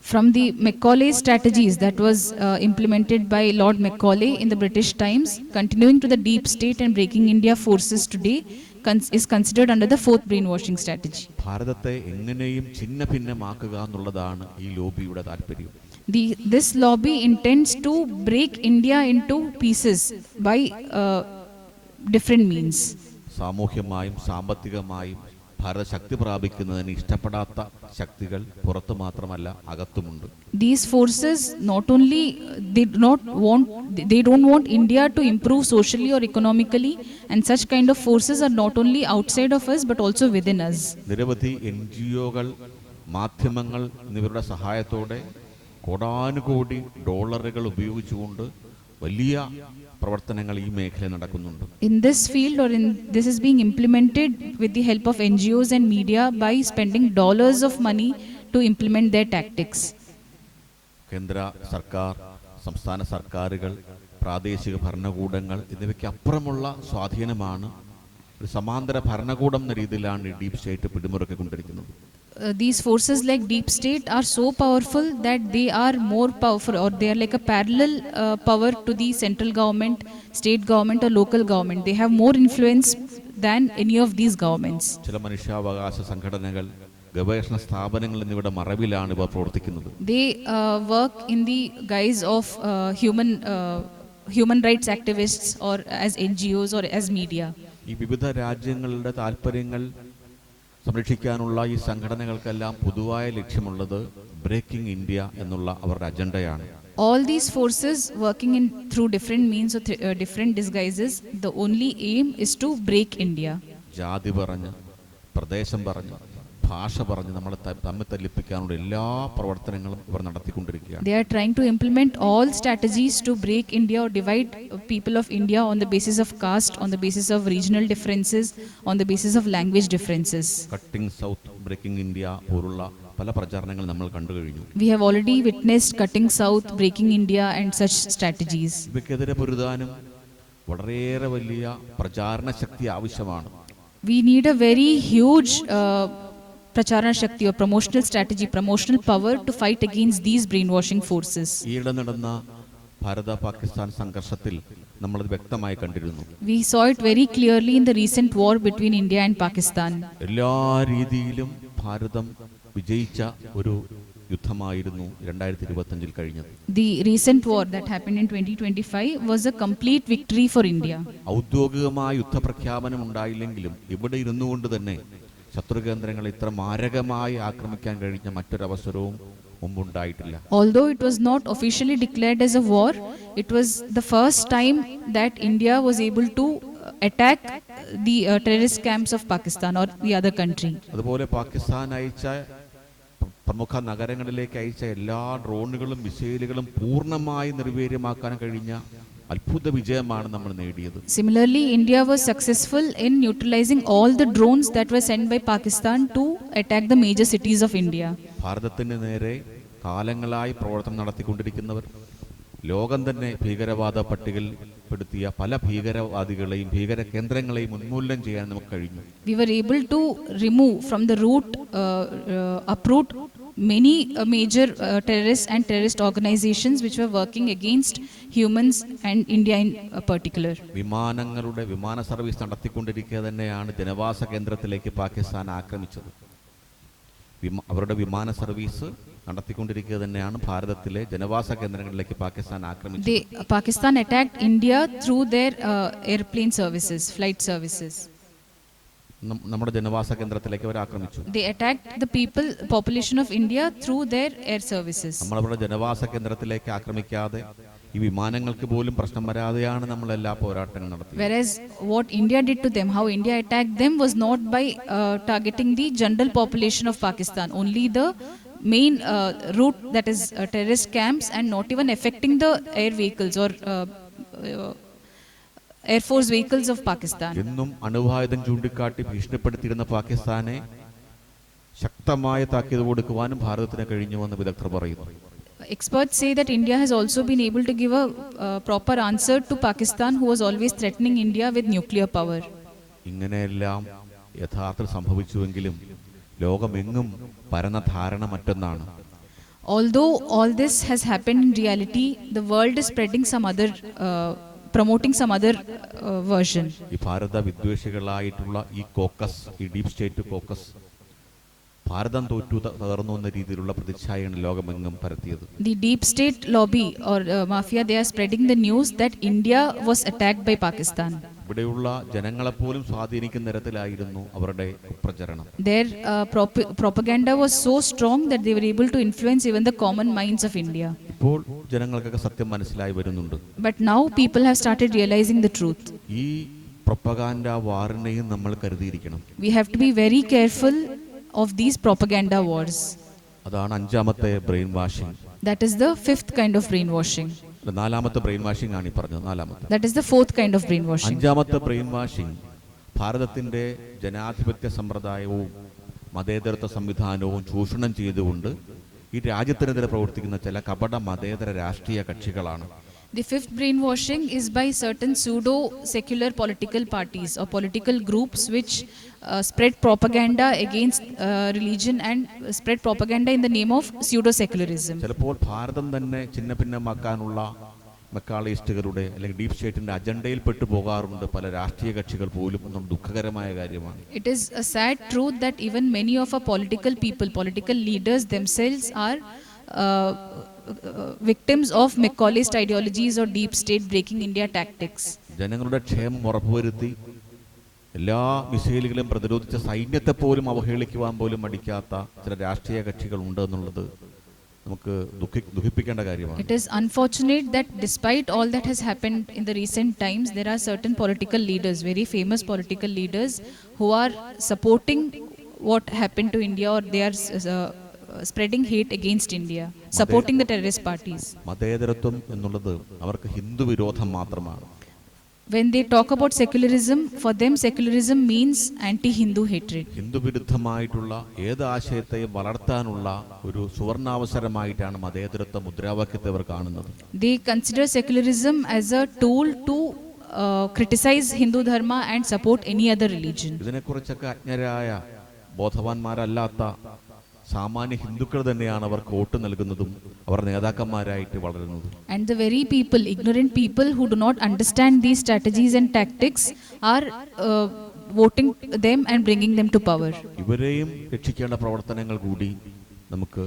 From the Macaulay strategies that was implemented by Lord Macaulay in the British times, continuing to the deep state and breaking India forces today is considered under the 4th brainwashing strategy. ഭാരതത്തെ എങ്ങനെയും ഛിന്നഭിന്നമാക്കുക എന്നുള്ളതാണ് ഈ ലോബിയുടെ താല്പര്യം. This lobby intends to break India into pieces by different means. സാമൂഹ്യമായും സാമ്പത്തികമായും ഭാരത ശക്തി പ്രാപിക്കുന്നതിന് ഇഷ്ടപ്പെടാത്ത ശക്തികൾ പുറത്തു മാത്രമല്ല അകത്തുമുണ്ട്. These forces not only they don't want India to improve socially or economically, and such kind of forces are not only outside of us but also within us. നിരവധി NGOകൾ, മാധ്യമങ്ങൾ എന്നിവരുടെ സഹായത്തോടെ കോടാനുകോടി ഡോളറുകൾ ഉപയോഗിച്ചുകൊണ്ട് വലിയ പ്രവർത്തനങ്ങൾ ഈ മേഖലയിൽ നടക്കുന്നുണ്ട്. In this field this is being implemented with the help of NGOs and media by spending dollars of money to implement their tactics. കേന്ദ്ര സർക്കാർ, സംസ്ഥാന സർക്കാരുകൾ, പ്രാദേശിക ഭരണകൂടങ്ങൾ എന്നിവയ്ക്ക് അപ്പുറമുള്ള സ്വാധീനമാണ് ഒരു സമാന്തര ഭരണകൂടം എന്ന രീതിയിലാണ് ഈ ഡീപ് സ്റ്റേറ്റ് പിടിമുറുക്കിക്കൊണ്ടിരിക്കുന്നത്. These forces like deep state are so powerful that they are more powerful, or they are like a parallel power to the central government, state government or local government. They have more influence than any of these governments. ചില മനുഷ്യാവകാശ സംഘടനകൾ, ഗവേഷണ സ്ഥാപനങ്ങൾ എന്നിവയുടെ മറവിലാണ് ഇവ പ്രവർത്തിക്കുന്നത്. They work in the guise of human rights activists or as NGOs or as media. ഈ വിവിധ രാജ്യങ്ങളുടെ താല്പര്യങ്ങൾ സംരക്ഷിക്കാനുള്ള ഈ സംഘടനകൾക്കെല്ലാം പൊതുവായ ലക്ഷ്യമുള്ളത് ബ്രേക്കിംഗ് ഇന്ത്യ എന്നുള്ള അവരുടെ അജണ്ടയാണ്. All these forces working through different means or different disguises, the only aim is to break India. ജാതി പറഞ്ഞ്, പ്രദേശം പറഞ്ഞ്, ഭാഷ പറഞ്ഞ് നമ്മളെ തമ്മിൽ തല്ലിപ്പിക്കാനുള്ള എല്ലാ പ്രവർത്തനങ്ങളും ഇവർ നടത്തിക്കൊണ്ടിരിക്കുകയാണ്. They are trying to implement all strategies to break India or divide people of India on the basis of caste, on the basis of regional differences, on the basis of language differences. Cutting south, breaking India പോലുള്ള പല പ്രചാരണങ്ങൾ നമ്മൾ കണ്ടു കഴിഞ്ഞു. We have already witnessed cutting south, breaking India and such strategies. ഇവയ്ക്കെതിരെ പൊരുതാനും വളരെയേറെ വലിയ പ്രചാരണ ശക്തി ആവശ്യമാണ്. We need a very huge pracharana shakti or promotional strategy, promotional power to fight against these brainwashing forces. ഈയിടെ നടന്ന ഭാരത പാകിസ്ഥാൻ സംഘർഷത്തിൽ നമ്മളത് വ്യക്തമായി കണ്ടിരുന്നു. We saw it very clearly in the recent war between India and Pakistan. എല്ലാ രീതിയിലും ഭാരതം വിജയിച്ച ഒരു യുദ്ധമായിരുന്നു 2025 കഴിഞ്ഞത്. The recent war that happened in 2025 was a complete victory for India. ഔദ്യോഗികമായ യുദ്ധപ്രഖ്യാപനം ഉണ്ടായില്ലെങ്കിലും ഇവിടെ ഇരുന്നുകൊണ്ട് തന്നെ ശത്രുകേന്ദ്രങ്ങളെ ഇത്ര മാരകമായി ആക്രമിക്കാൻ കഴിഞ്ഞ മറ്റൊരവസരവും മുമ്പുണ്ടായിട്ടില്ല. Although it was not officially declared as a war, it was the first time that India was able to attack the terrorist camps of Pakistan or the other country. അതുപോലെ പാകിസ്ഥാൻ അയച്ച പ്രമുഖ നഗരങ്ങളിലേക്ക് അയച്ച എല്ലാ ഡ്രോണുകളും മിസൈലുകളും പൂർണ്ണമായി നിർവീര്യമാക്കാൻ കഴിഞ്ഞ അത്ഭുത വിജയമാണ് നമ്മൾ നേടിയത്. Similarly, India was successful in neutralizing all the drones that were sent by Pakistan to attack the major cities of India. ഭാരതത്തിന് നേരെ കാലങ്ങളായി പ്രവർത്തനം നടത്തിക്കൊണ്ടിരിക്കുന്നവർ, ലോകം തന്നെ ഭീകരവാദ പട്ടികയിൽപ്പെടുത്തിയ പല ഭീകരവാദികളെയും ഭീകര കേന്ദ്രങ്ങളെയും ഉന്മൂലനം ചെയ്യാൻ നമുക്ക് കഴിഞ്ഞു. We were able to remove from the root, uproot many major terrorists and terrorist organizations which were working against humans and India in particular. വിമാന സർവീസ് നടത്തിക്കൊണ്ടിരിക്കുക തന്നെയാണ് ജനവാസ കേന്ദ്രത്തിലേക്ക് പാകിസ്ഥാൻ ആക്രമിച്ചത്. അവരുടെ വിമാന സർവീസ് നടത്തിക്കൊണ്ടിരിക്കുക തന്നെയാണ് ഭാരതത്തിലെ ജനവാസ കേന്ദ്രങ്ങളിലേക്ക് പാകിസ്ഥാൻ ആക്രമിച്ചത്. Pakistan attacked India through their airplane services, flight services. നമ്മുടെ ജനവാസ കേന്ദ്രത്തിലേക്ക് അവർ ആക്രമിച്ചു. They attacked the population of India through their air services. നമ്മളവരുടെ ജനവാസ കേന്ദ്രത്തിലേക്ക് ആക്രമിക്കാതെ ഈ വിമാനങ്ങൾക്ക് പോലും പ്രശ്നം വരാതെയാണ് നമ്മൾ എല്ലാ പോരാട്ടങ്ങളും നടത്തിയത്. Whereas what India did to them, how India attacked them was not by targeting the general population of Pakistan, only the main route, that is terrorist camps, and not even affecting the air vehicles or Air Force vehicles of Pakistan. എന്നും അണുവായുധം ചൂണ്ടിക്കാട്ടി ഭീഷണിപ്പെടുത്തിയിരുന്ന പാകിസ്ഥാനെ ശക്തമായ താക്കീത് കൊടുക്കുവാനും ഭാരതത്തിന് കഴിഞ്ഞുവെന്ന് വിദഗ്ധർ പറയുന്നു. Experts say that India has also been able to give a proper answer to Pakistan, who was always threatening India with nuclear power. ഇങ്ങനെയെല്ലാം യഥാർത്ഥത്തിൽ സംഭവിച്ചുവെങ്കിലും ലോകമെങ്ങും പരന്ന ധാരണ മറ്റൊന്നാണ്. Although all this has happened in reality, the world is spreading some other promoting some other version. ഈ ഭാരത വിദ്വേഷികളായിട്ടുള്ള ഈ caucus, ഈ deep state caucus ഭാരതം തോറ്റു തകർന്നു എന്ന രീതിയിലുള്ള പ്രതിച്ഛായയാണ് ലോകമെങ്ങും പരത്തിയത്. The deep state lobby or mafia, they are spreading the news that India was attacked by Pakistan. ഇവിടെയുള്ള ജനങ്ങളെപ്പോലും സ്വാധീനിക്കുന്ന തരത്തിലായിരുന്നു അവരുടെ പ്രചരണം. Their propaganda was so strong that they were able to influence even the common minds of India. ഇപ്പോൾ ജനങ്ങൾക്കൊക്കെ സത്യം മനസ്സിലായി വരുന്നുണ്ട്. But now people have started realizing the truth. ഈ propaganda വാറിനെയും നമ്മൾ കരുതിയിരിക്കണം. We have to be very careful of these propaganda wars. അതാണ് അഞ്ചാമത്തെ brain washing. That is the fifth kind of brainwashing. നാലാമത്തെ brain washing ആണ് ഈ പറഞ്ഞത്. നാലാമത്തെ. That is the fourth kind of brainwashing. അഞ്ചാമത്തെ ബ്രെയിൻ വാഷിംഗ് ഭാരതത്തിന്റെ ജനാധിപത്യ സമ്പ്രദായവും മതേതരത്വ സംവിധാനവും ചൂഷണം ചെയ്തുകൊണ്ട് ഈ രാജ്യത്തിനെതിരെ പ്രവർത്തിക്കുന്ന ചില കപട മതേതര രാഷ്ട്രീയ കക്ഷികളാണ്. The fifth brainwashing is by certain pseudo-secular political parties or political groups which spread propaganda against religion and spread propaganda in the name of pseudo-secularism. ചിലപ്പോൾ ഭാരതം തന്നെ ചിന്ന ഭിന്നമാക്കാനുള്ള മെക്കാളിസ്റ്റുകളുടെ അല്ലെങ്കിൽ ഡീപ് സ്റ്റേറ്റിന്റെ അജണ്ടയിൽ പെട്ടു പോകാറുണ്ട് പല രാഷ്ട്രീയ കക്ഷികൾ പോലും. എന്നും ദുഃഖകരമായ കാര്യമാണ്. It is a sad truth that even many of our political leaders themselves are victims of Macaulayist ideologies or deep state breaking India tactics. ജനങ്ങളുടെ ക്ഷേമം ഉറപ്പുവരുത്തി എല്ലാ മിസൈലുകളും പ്രതിരോധിച്ച സൈന്യത്തെ പോലും അവഹേളിക്കുവാൻ പോലും മടിക്കാത്ത ചില രാഷ്ട്രീയ കക്ഷികൾ ഉണ്ട് എന്നുള്ളത് നമുക്ക് ദുഃഖിപ്പിക്കേണ്ട കാര്യമാണ്. It is unfortunate that despite all that has happened in the recent times, there are certain political leaders, very famous political leaders, who are supporting what happened to India, or they are spreading hate against India, supporting the terrorist parties. മതേതരത്വം എന്നുള്ളത് അവർക്ക് ഹിന്ദു വിരോധം മാത്രമാണ്. When they talk about secularism, for them secularism means anti-Hindu hatred. Hindu വിരുദ്ധമായിട്ടുള്ള ഏത് ആശയത്തെയും വളർത്താനുള്ള ഒരു സുവർണാവസരമായിട്ടാണ് മതേതരത്വ മുദ്രാവാക്യത്തെ അവർ കാണുന്നത്. They consider secularism as a tool to criticize Hindu dharma and support any other religion. ഇതിനെക്കുറിച്ചൊക്കെ അജ്ഞരായ ബോധവാന്മാരല്ലാത്ത സാമാന്യ ഹിന്ദുക്കൾ തന്നെയാണ് അവർക്ക് വോട്ട് നൽകുന്നതും അവർ നേതാക്കന്മാരായിട്ട് വളരുന്നതും. And the very people, ignorant people who do not understand these strategies and tactics are voting them and bringing them to power. ഇവരെയും രക്ഷിക്കേണ്ട പ്രവർത്തനങ്ങൾ കൂടി നമുക്ക്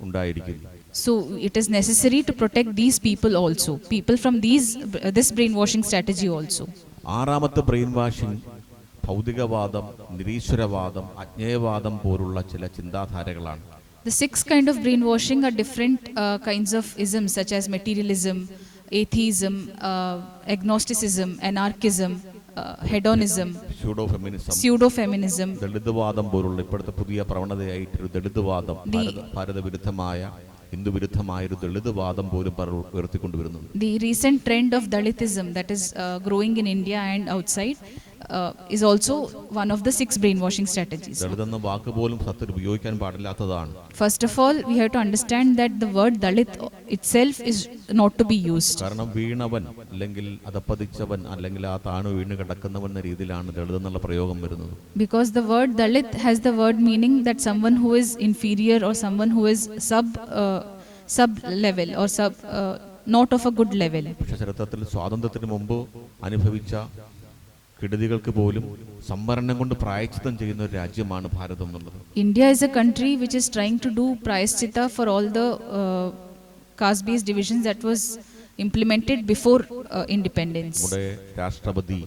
ഉണ്ടായിരിക്കുന്നു. So it is necessary to protect these people also, people from this brainwashing strategy also. ആറാമത്തെ brain washing ഭൗതികവാദം, നിരീശ്വരവാദം, അജ്ഞേയവാദം പോലുള്ള ചില ചിന്താധാരകളാണ്. The sixth kind of brainwashing are different kinds of isms such as materialism, atheism, agnosticism, anarchism, hedonism, pseudo-feminism. ദളിതവാദം പോലുള്ള ഇപ്പോഴത്തെ പുതിയ പ്രവണതയായിട്ടൊരു ദളിതവാദം, ഭാരത വിരുദ്ധമായ ഹിന്ദു വിരുദ്ധമായ ഒരു ദളിതവാദം പോലും ഉയർത്തിക്കൊണ്ടുവരുന്നുണ്ട്. The recent trend of Dalitism that is growing in India and outside is also one of the 6 brainwashing strategies. ദളിതെന്ന വാക്ക് പോലും സത്യത്തിൽ ഉപയോഗിക്കാൻ പാടില്ലാത്തതാണ്. First of all, we have to understand that the word Dalit itself is not to be used. കാരണം വീണവൻ അല്ലെങ്കിൽ അധപ്പതിച്ചവൻ അല്ലെങ്കിൽ ആ താണു വീണ് കിടക്കുന്നവൻ എന്ന രീതിയിലാണ് ദളിത് എന്നുള്ള പ്രയോഗം വരുന്നത്. Because the word Dalit has the word meaning that someone who is inferior or someone who is sub level or not of a good level. പക്ഷേ ചരിത്രത്തിൽ സ്വാതന്ത്ര്യത്തിന് മുമ്പ് അനുഭവിച്ച കെടുതികൾക്ക് പോലും സംവരണം കൊണ്ട് പ്രായശ്ചിത്തം ചെയ്യുന്ന ഒരു രാജ്യമാണ് ഭാരതം എന്നുള്ളത്. India is a country which is trying to do prayaschitta for all the caste-based divisions that was implemented before independence. നമ്മുടെ രാഷ്ട്രപതി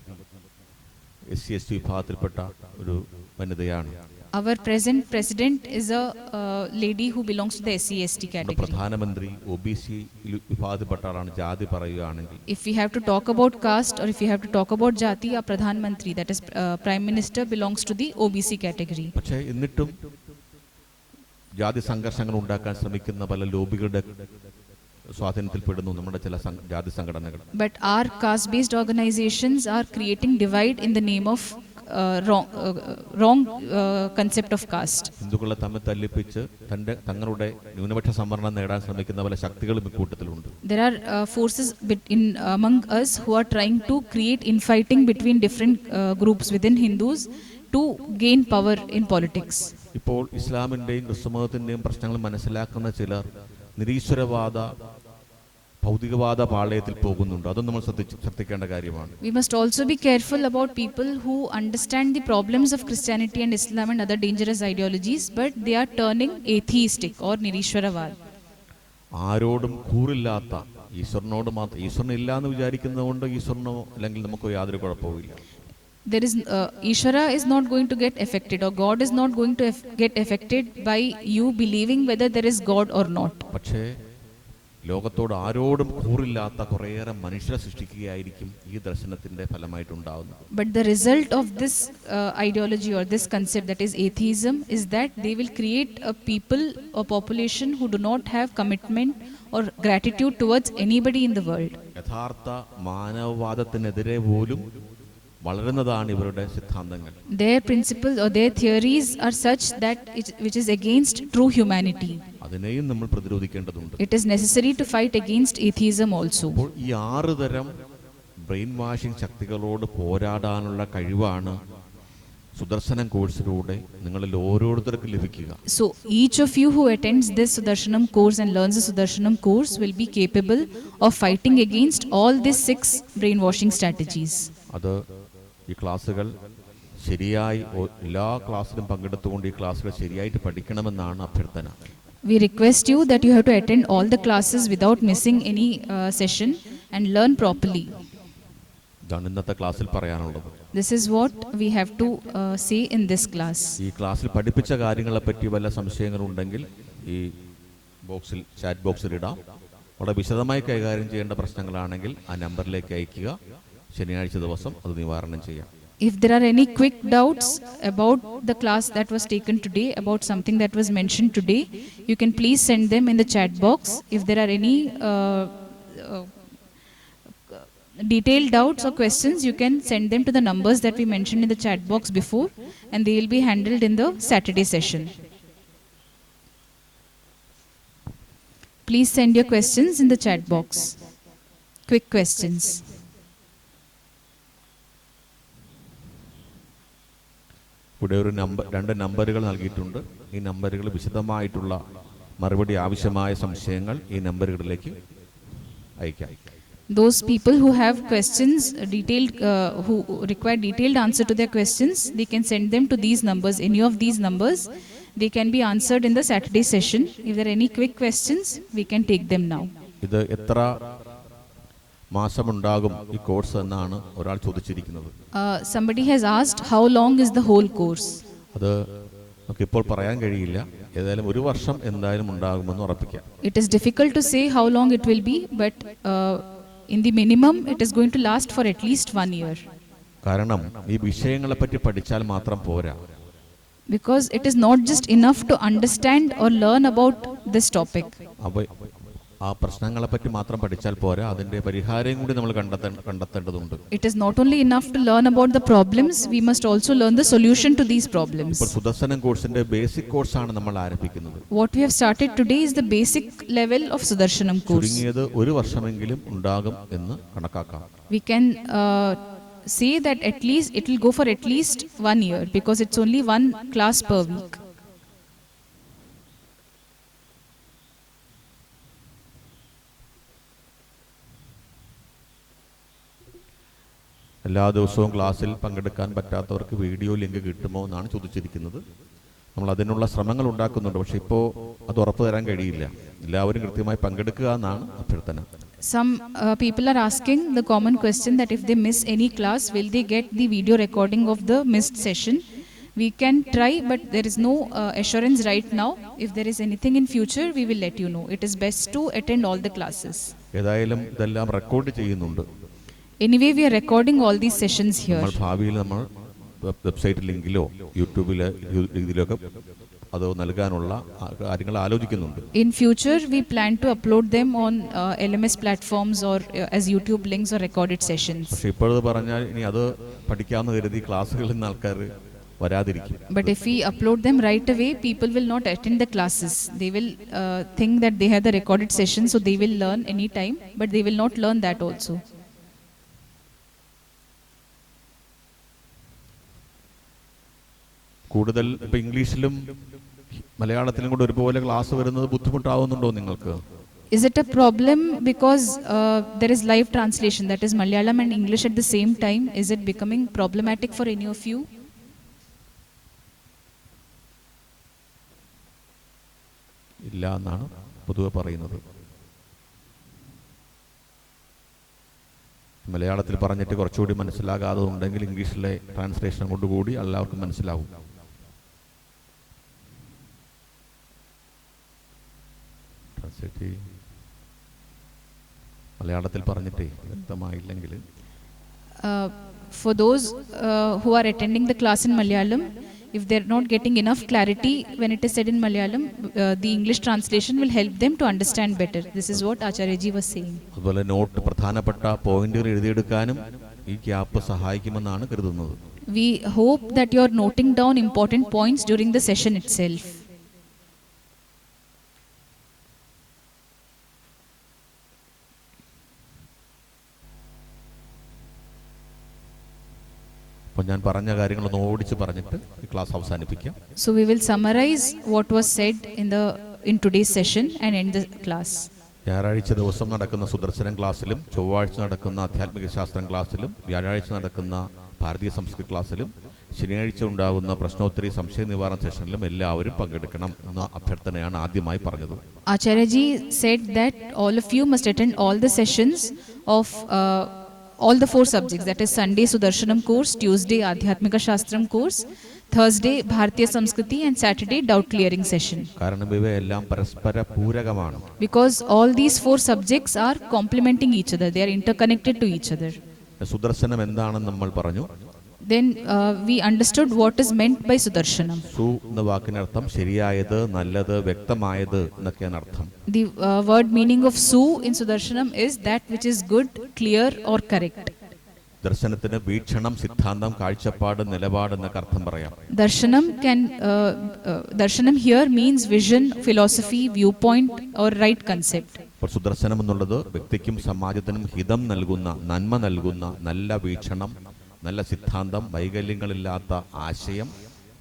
SC/ST വിഭാഗത്തിൽപ്പെട്ട ഒരു വനിതയാണ്. Our present president is a lady who belongs to the SC/ST category. പ്രധാനമന്ത്രി OBC വിഭാഗത്തിൽപ്പെട്ട ആളാണ്. ജാതി പറയുകയാണെങ്കിൽ, if we have to talk about caste or if we have to talk about jati, our Pradhan Mantri, that is Prime Minister, belongs to the OBC category. പക്ഷേ എന്നിട്ടും ജാതി സംഘർഷങ്ങൾ ഉണ്ടാക്കാൻ ശ്രമിക്കുന്ന പല ലോബികളുടെ സ്വാധീനത്തിൽപ്പെടുന്നു നമ്മുടെ ചില ജാതി സംഘടനകൾ. But our caste-based organizations are creating divide in the name of wrong concept of caste. ഹിന്ദുക്കളെ തമ്മിൽ തല്ലിപ്പിച്ച് തങ്ങളുടെ ന്യൂനപക്ഷ സംവരണം നേടാൻ ശ്രമിക്കുന്ന പല ശക്തികളും ഇക്കൂട്ടത്തിലുണ്ട്. There are forces among us who are trying to create infighting between different groups within Hindus to gain power in politics. ഇപ്പോൾ ഇസ്ലാമിന്റെയും ക്രിസ്തുമതത്തിന്റെയും പ്രശ്നങ്ങൾ മനസ്സിലാക്കുന്ന ചിലർ നിരീശ്വരവാദ ഭൗതികവാദ പാളയത്തിൽ പോകുന്നുണ്ട്. അതും നമ്മൾ ശ്രദ്ധിക്കേണ്ട കാര്യമാണ്. We must also be careful about people who understand the problems of Christianity and Islam and other dangerous ideologies, but they are turning atheistic or Nirishwaravad. ആരോടും കൂറില്ലാത്ത ഈശ്വരനോട് മാത്രം, ഈശ്വരൻ ഇല്ല എന്ന് വിചാരിക്കുന്നതുകൊണ്ട് ഈശ്വരനോ അല്ലെങ്കിൽ നമുക്ക് യാതൊരു കുഴപ്പവുമില്ല. There is Ishvara is not going to get affected or God is not going to get affected by you believing whether there is God or not. പക്ഷേ ലോകത്തോട് ആരോടും കൂറില്ലാത്ത കുറേയേറെ മനുഷ്യരെ സൃഷ്ടിക്കുകയായിരിക്കും ഈ ദർശനത്തിന്റെ ഫലമായിട്ടുണ്ടാവുന്നത്. But the result of this ideology or this concept, that is atheism, is that they will create a people or population who do not have commitment or gratitude towards anybody in the world. യഥാർത്ഥ മാനവവാദത്തിനെതിരെ പോലും വളരുന്നതാണ് ഇവരുടെ സിദ്ധാന്തങ്ങൾ. Their principles or their theories are such that which is against true humanity. അതിനെയും നമ്മൾ പ്രതിരോധിക്കേണ്ടതുണ്ട്. It is necessary to fight against atheism also. അപ്പോൾ ഈ 6 തരം brain washing ശക്തികളോട് പോരാടാനുള്ള കഴിവാണ് സുദർശനം കോഴ്സിലൂടെ നിങ്ങളിൽ ഓരോരുത്തർക്കും ലഭിക്കുക. So each of you who attends this Sudarshanam course and learns the Sudarshanam course will be capable of fighting against all these 6 brainwashing strategies. അത് ഈ ക്ലാസ്സുകൾ ശരിയായി എല്ലാ ക്ലാസ്സിലും പങ്കെടുത്തുകൊണ്ട് ഈ ക്ലാസ്സുകൾ ശരിയായിട്ട് പഠിക്കണമെന്നാണ് അഭ്യർത്ഥന. We request you that you have to attend all the classes without missing any session and learn properly. ഇതാണ് ഇന്നത്തെ ക്ലാസ്സിൽ പറയാനുള്ളത്. This is what we have to say in this class. ഈ ക്ലാസ്സിൽ പഠിപ്പിച്ച കാര്യങ്ങളെ പറ്റി വല്ല സംശയങ്ങളുണ്ടെങ്കിൽ ഈ ബോക്സിൽ, ചാറ്റ് ബോക്സിൽ ഇടാം. വളരെ വിശദമായി കൈകാര്യം ചെയ്യേണ്ട പ്രശ്നങ്ങളാണെങ്കിൽ ആ നമ്പറിലേക്ക് അയക്കുക. ശനിയാഴ്ച ദിവസം അത് നിവാരണം ചെയ്യാം. If there are any quick doubts about the class that was taken today, about something that was mentioned today, you can please send them in the chat box. If there are any detailed doubts or questions, you can send them to the numbers that we mentioned in the chat box before, and they will be handled in the Saturday session. Please send your questions in the chat box. Quick questions. ഇവിടെ ഒരു രണ്ട് നമ്പറുകൾ നൽകിയിട്ടുണ്ട്. ഈ നമ്പറുകൾ വിശദമായിട്ടുള്ള മറുപടി ആവശ്യമായ സംശയങ്ങൾ ഈ നമ്പറുകളിലേക്ക് അയക്കാം. Those people who have questions, who require detailed answer to their questions, they can send them to these numbers. Any of these numbers, they can be answered in the Saturday session. If there are any quick questions, we can take them now. ഇത് എത്ര മാസമുണ്ടാകും ഈ course എന്നാണ് ഒരാൾ ചോദിച്ചിരിക്കുന്നത്. Somebody has asked how long is the whole course. അത് നമുക്കിപ്പോൾ പറയാൻ കഴിയില്ല. ഏതായാലും ഒരു വർഷം എന്തായാലും ഉണ്ടാകുമെന്ന് ഉറപ്പിക്കാം. It is difficult to say how long it will be, but in the minimum it is going to last for at least 1 year. കാരണം ഈ വിഷയങ്ങളെ പറ്റി പഠിച്ചാൽ മാത്രം പോരാ. Because it is not just enough to understand or learn about this topic. ആ പ്രശ്നങ്ങളെ പറ്റി മാത്രം പഠിച്ചാൽ പോരാ, അതിന്റെ പരിഹാരം കൂടി നമ്മൾ കണ്ടെത്തേണ്ടതുണ്ട്. It is not only enough to learn about the problems, we must also learn the solution to these problems. ഇപ്പോൾ സുദർശനം കോഴ്സിന്റെ ബേസിക് കോഴ്സാണ് നമ്മൾ ആരംഭിക്കുന്നത്. What we have started today is the basic level of Sudarshanam course. ചുരുങ്ങിയത് ഒരു വർഷമെങ്കിലും ഉണ്ടാകും എന്ന് കണക്കാക്കാം. We can say that at least it will go for at least 1 year, because it's only one class per week. എല്ലാ ദിവസവും ക്ലാസ്സിൽ പങ്കെടുക്കാൻ പറ്റാത്തവർക്ക് വീഡിയോ ലിങ്ക് കിട്ടുമോ എന്നാണ് ചോദിച്ചിരിക്കുന്നത്. നമ്മൾ അതിനുള്ള ശ്രമങ്ങൾ ഉണ്ടാക്കുന്നുണ്ട്. പക്ഷെ ഇപ്പോൾ അത് ഉറപ്പു തരാൻ കഴിയില്ല. എല്ലാവരും കൃത്യമായി പങ്കെടുക്കുക എന്നാണ് അഭ്യർത്ഥന. Some people are asking the common question that if they miss any class, will they get the video recording of the missed session? We can try, but there is no assurance right now. If there is anything in future, we will let you know. It is best to attend all the classes. ഏതായാലും ഇതെല്ലാം record ചെയ്യുന്നുണ്ട്. Anyway, we are recording all these sessions here. നമ്മൾ ഭാവിയിൽ നമ്മൾ website ലിങ്കിലോ യൂട്യൂബിലോ ഇതിലൊക്കെ അത് നൽകാനുള്ള കാര്യങ്ങൾ ആലോചിക്കുന്നുണ്ട്. In future, we plan to upload them on LMS platforms or as YouTube links or recorded sessions. പക്ഷേ ഇപ്പോഴത് പറഞ്ഞാൽ ഇനി അത് പഠിക്കാമെന്ന് കരുതി ക്ലാസ്സുകളിൽ നിന്ന് ആൾക്കാർ വരാതിരിക്കും. But if we upload them right away, people will not attend the classes. They will think that they have the recorded session, so they will learn anytime, but they will not learn that also. കൂടുതൽ ഇപ്പം ഇംഗ്ലീഷിലും മലയാളത്തിലും കൂടെ ഒരുപോലെ class വരുന്നത് ബുദ്ധിമുട്ടാവുന്നുണ്ടോ നിങ്ങൾക്ക്? Is it a problem because there is live translation, that is Malayalam and English at the same time? Is it becoming problematic for any of you? ഇല്ല എന്നാണ് പൊതുവെ പറയുന്നത്. മലയാളത്തിൽ പറഞ്ഞിട്ട് കുറച്ചുകൂടി മനസ്സിലാകാതെ ഉണ്ടെങ്കിൽ ഇംഗ്ലീഷിലെ ട്രാൻസ്ലേഷൻ കൊണ്ടുകൂടി എല്ലാവർക്കും മനസ്സിലാവും. മലയാളത്തിൽ പറഞ്ഞിട്ടേ വ്യക്തമായില്ലെങ്കിൽ for those who are attending the class in Malayalam, if they are not getting enough clarity when it is said in Malayalam, the English translation will help them to understand better. This is what Acharya ji was saying. അതുപോലെ not പ്രധാനപ്പെട്ട പോയിന്റുകൾ എഴുതിയെടുക്കാനും ഈ cap സഹായിക്കുമെന്നാണ് കരുതുന്നത്. We hope that you are noting down important points during the session itself. അപ്പോൾ ഞാൻ പറഞ്ഞ കാര്യങ്ങളൊന്ന് ഓടിച്ച് പറഞ്ഞിട്ട് ഈ ക്ലാസ് അവസാനിപ്പിക്കാം. So we will summarize what was said in today's session and end the class. ഞായറാഴ്ച ദിവസം നടക്കുന്ന സുദർശനം ക്ലാസ്സിലും ചൊവ്വാഴ്ച നടക്കുന്ന ആധ്യാത്മിക ശാസ്ത്രം ക്ലാസ്സിലും വ്യാഴാഴ്ച നടക്കുന്ന ഭാരതീയ സംസ്കൃത ക്ലാസ്സിലും ശനിയാഴ്ച ഉണ്ടാകുന്ന പ്രശ്നോത്തരി സംശയ നിവാരണ സെഷനിലും എല്ലാവരും പങ്കെടുക്കണം എന്ന അഭ്യർത്ഥനയാണ് ആദ്യമായി പറഞ്ഞത്. Acharya ji said that all of you must attend all the sessions of all the 4 subjects, that is Sunday Sudarshanam course, Tuesday Adhyatmika Shastram course, Thursday Bharatiya Samskriti and Saturday doubt clearing session. കാരണം ഇവയെല്ലാം പരസ്പര പൂരകമാണ്. Because all these 4 subjects are complementing each other, they are interconnected to each other. Sudarshanam എന്താണെന്ന് നമ്മൾ പറഞ്ഞു. Then we understood what is meant by Sudarshanam. സു എന്ന വാക്കിനർത്ഥം ശരിയായത്, നല്ലത്, വ്യക്തമായത് എന്നൊക്കെയാണ് അർത്ഥം. The word meaning of Su in Sudarshanam is that which is good, clear or correct. ദർശനത്തിന് വീക്ഷണം, സിദ്ധാന്തം, കാഴ്ചപ്പാട്, നിലപാട് എന്നൊക്കെ അർത്ഥം പറയാം. Darshanam here means vision, philosophy, viewpoint or right concept. അപ്പോൾ സുദർശനം എന്നുള്ളത് വ്യക്തിക്കും സമാജത്തിനും ഹിതം നൽകുന്ന, നന്മ നൽകുന്ന നല്ല വീക്ഷണം, നല്ല സിദ്ധാന്തം, വൈകല്യങ്ങളില്ലാത്ത ആശയം,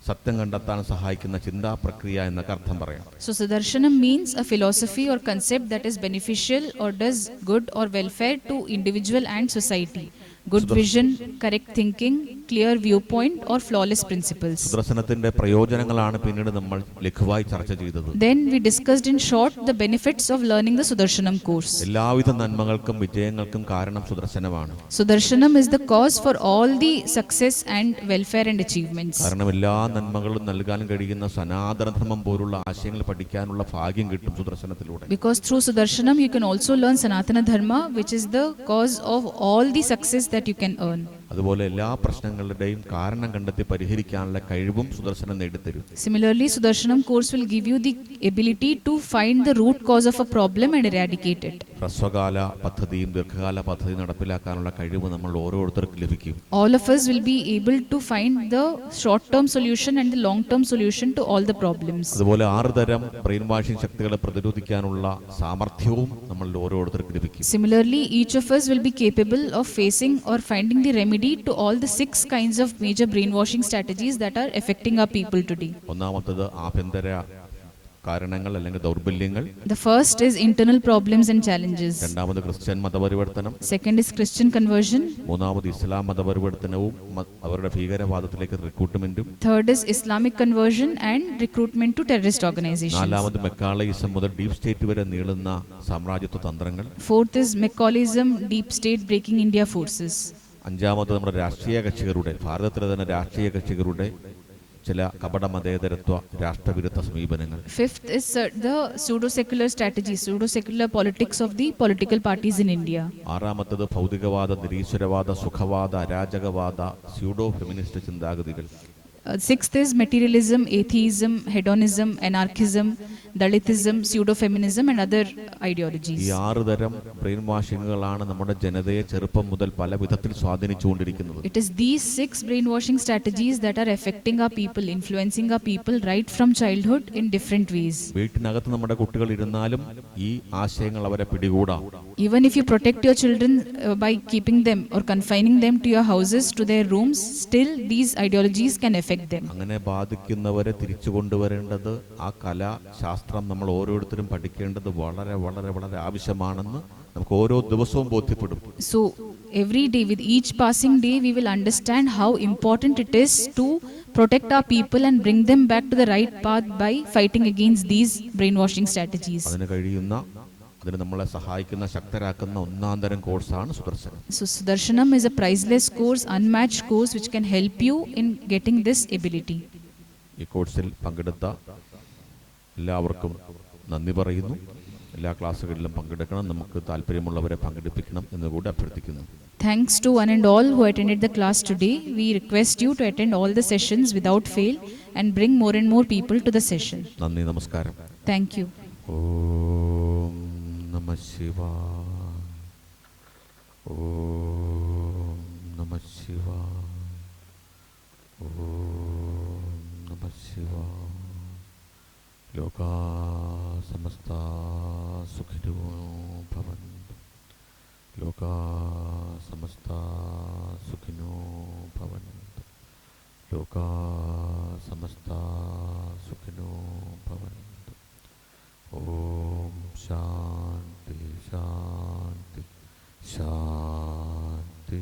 സത്യം കണ്ടെത്താൻ സഹായിക്കുന്ന ചിന്താ പ്രക്രിയ എന്നൊക്കെ അർത്ഥം പറയാം. So Sudarshanam means a philosophy or concept that is beneficial or does good or welfare to individual and society. Good vision, correct thinking, clear viewpoint or flawless principles. സുദർശനത്തിന്റെ പ്രയോജനങ്ങളാണ് പിന്നീട് നമ്മൾ ലഘുവായി ചർച്ച ചെയ്തത്. Then we discussed in short the benefits of learning the Sudarshanam course. എല്ലാവിധ നന്മകൾക്കും വിജയങ്ങൾക്കും കാരണം സുദർശനമാണ്. Sudarshanam is the cause for all the success and welfare and achievements. കാരണം എല്ലാ നന്മകളും നൽകാൻ കഴിയുന്ന സനാതനധർമ്മം പോലുള്ള ആശയങ്ങൾ പഠിക്കാനുള്ള ഭാഗ്യം കിട്ടും സുദർശനത്തിലൂടെ. Because through Sudarshanam you can also learn Sanatana Dharma, which is the cause of all the success that you can earn. അതുപോലെ എല്ലാ പ്രശ്നങ്ങളുടെയും കാരണം കണ്ടെത്തി പരിഹരിക്കാനുള്ള കഴിവും Sudarshanam നേടിത്തരും. Similarly, Sudarshanam course will give you the ability to find the root cause of a problem and eradicate it. ഹ്രസ്വകാല പദ്ധതിയും ദീർഘകാല പദ്ധതിയും നടപ്പിലാക്കാനുള്ള കഴിവ് നമ്മൾ ഓരോരുത്തർക്കും ലഭിക്കും. All of us will be able to find the short-term solution and the long-term solution to all the problems. അതുപോലെ 6 തരം ബ്രെയിൻ വാഷിംഗ് ശക്തികളെ പ്രതിരോധിക്കാനുള്ള സാമർഥ്യവും നമ്മൾ ഓരോരുത്തർക്കും ലഭിക്കും. Similarly, each of us will be capable of facing or finding the remedy to all the 6 kinds of major brainwashing strategies that are affecting our people today. ഒന്നാമത്തേത് ആഭ്യന്തര കാരണങ്ങൾ അല്ലെങ്കിൽ ദൗർബല്യങ്ങൾ. The first is internal problems and challenges. രണ്ടാമത് Christian മതപരിവർത്തനം. Second is Christian conversion. മൂന്നാമത് ഇസ്ലാം മതപരിവർത്തനവും അവരുടെ ഭീകരവാദത്തിലേക്ക് റിക്രൂട്ട്മെന്റും. Third is Islamic conversion and recruitment to terrorist organizations. നാലാമത് മെക്കാളയിസം മുതൽ ഡീപ് സ്റ്റേറ്റ് വരെ നീളുന്ന സാമ്രാജ്യത്വ തന്ത്രങ്ങൾ. Fourth is Macaulaism, deep state breaking India forces. അഞ്ചാമത് നമ്മുടെ രാഷ്ട്രീയ കക്ഷികളുടെ, ഭാരതത്തിലെ തന്നെ രാഷ്ട്രീയ കക്ഷികളുടെ ചില കപട മതേതരത്വ രാഷ്ട്രവിരുദ്ധ സമീപനങ്ങൾ. Fifth is the pseudo-secular strategies, pseudo-secular politics of the political parties in India. ആറാമത്തത് ഭൗതികവാദ, നിരീശ്വരവാദ, സുഖവാദ, അരാജകവാദ, സ്യൂഡോ ഫെമിനിസ്റ്റ് ചിന്താഗതികൾ. Sixth is materialism, atheism, hedonism, anarchism, Dalitism, pseudo-feminism and other ideologies. ഈ 6 തരം ബ്രെയിൻ വാഷിങ്ങുകളാണ് നമ്മുടെ ജനതയെ ചെറുപ്പം മുതൽ പല വിധത്തിൽ സ്വാധീനിച്ചുകൊണ്ടിരിക്കുന്നത്. It is these 6 brainwashing strategies that are affecting our people, influencing our people right from childhood in different ways. വീട്ടിനകത്ത് നമ്മുടെ കുട്ടികൾ ഇരുന്നാലും ഈ ആശയങ്ങൾ അവരെ പിടികൂടാം. Even if you protect your children by keeping them or confining them to your houses, to their rooms, still these ideologies can affect them. അങ്ങനെ ബാധിക്കുന്നവരെ തിരിച്ചു കൊണ്ടുവരേണ്ടത്, ആ കല ശാസ്ത്രം നമ്മൾ ഓരോരുത്തരും പഠിക്കേണ്ടത് വളരെ വളരെ വളരെ ആവശ്യമാണെന്ന് നമുക്ക് ഓരോ ദിവസവും ബോധ്യപ്പെടും. So every day, with each passing day, we will understand how important it is to protect our people and bring them back to the right path by fighting against these brainwashing strategies. അതിന് നമ്മളെ സഹായിക്കുന്ന, ശക്തരാക്കുന്ന ഒന്നാം തരം കോഴ്സാണ് Sudarshanam. So Sudarshanam is a priceless course, unmatched course which can help you in getting this ability. ഈ കോഴ്സിൽ പങ്കെടുത്ത എല്ലാവർക്കും നന്ദി പറയുന്നു. എല്ലാ ക്ലാസ്സുകളിലും പങ്കെടുക്കണം, നമുക്ക് താല്പര്യമുള്ളവരെ പങ്കെടുപ്പിക്കണം എന്നുകൂടി അഭ്യർത്ഥിക്കുന്നു. Thanks to one and all who attended the class today. We request you to attend all the sessions without fail and bring more and more people to the session. നന്ദി, നമസ്കാരം. Thank you. ഓം നമഃ ശിവായ. ഓം നമഃ ശിവായ. ഓം നമഃ ശിവായ. ലോകാ സമസ്താ സുഖിനോ ഭവന്തു. ലോകാ സമസ്താ സുഖിനോ ഭവന്തു. ലോകാ സമസ്താ സുഖിനോ ഭവന്തു. ഓം ശാന്തി ശാന്തി ശാന്തി.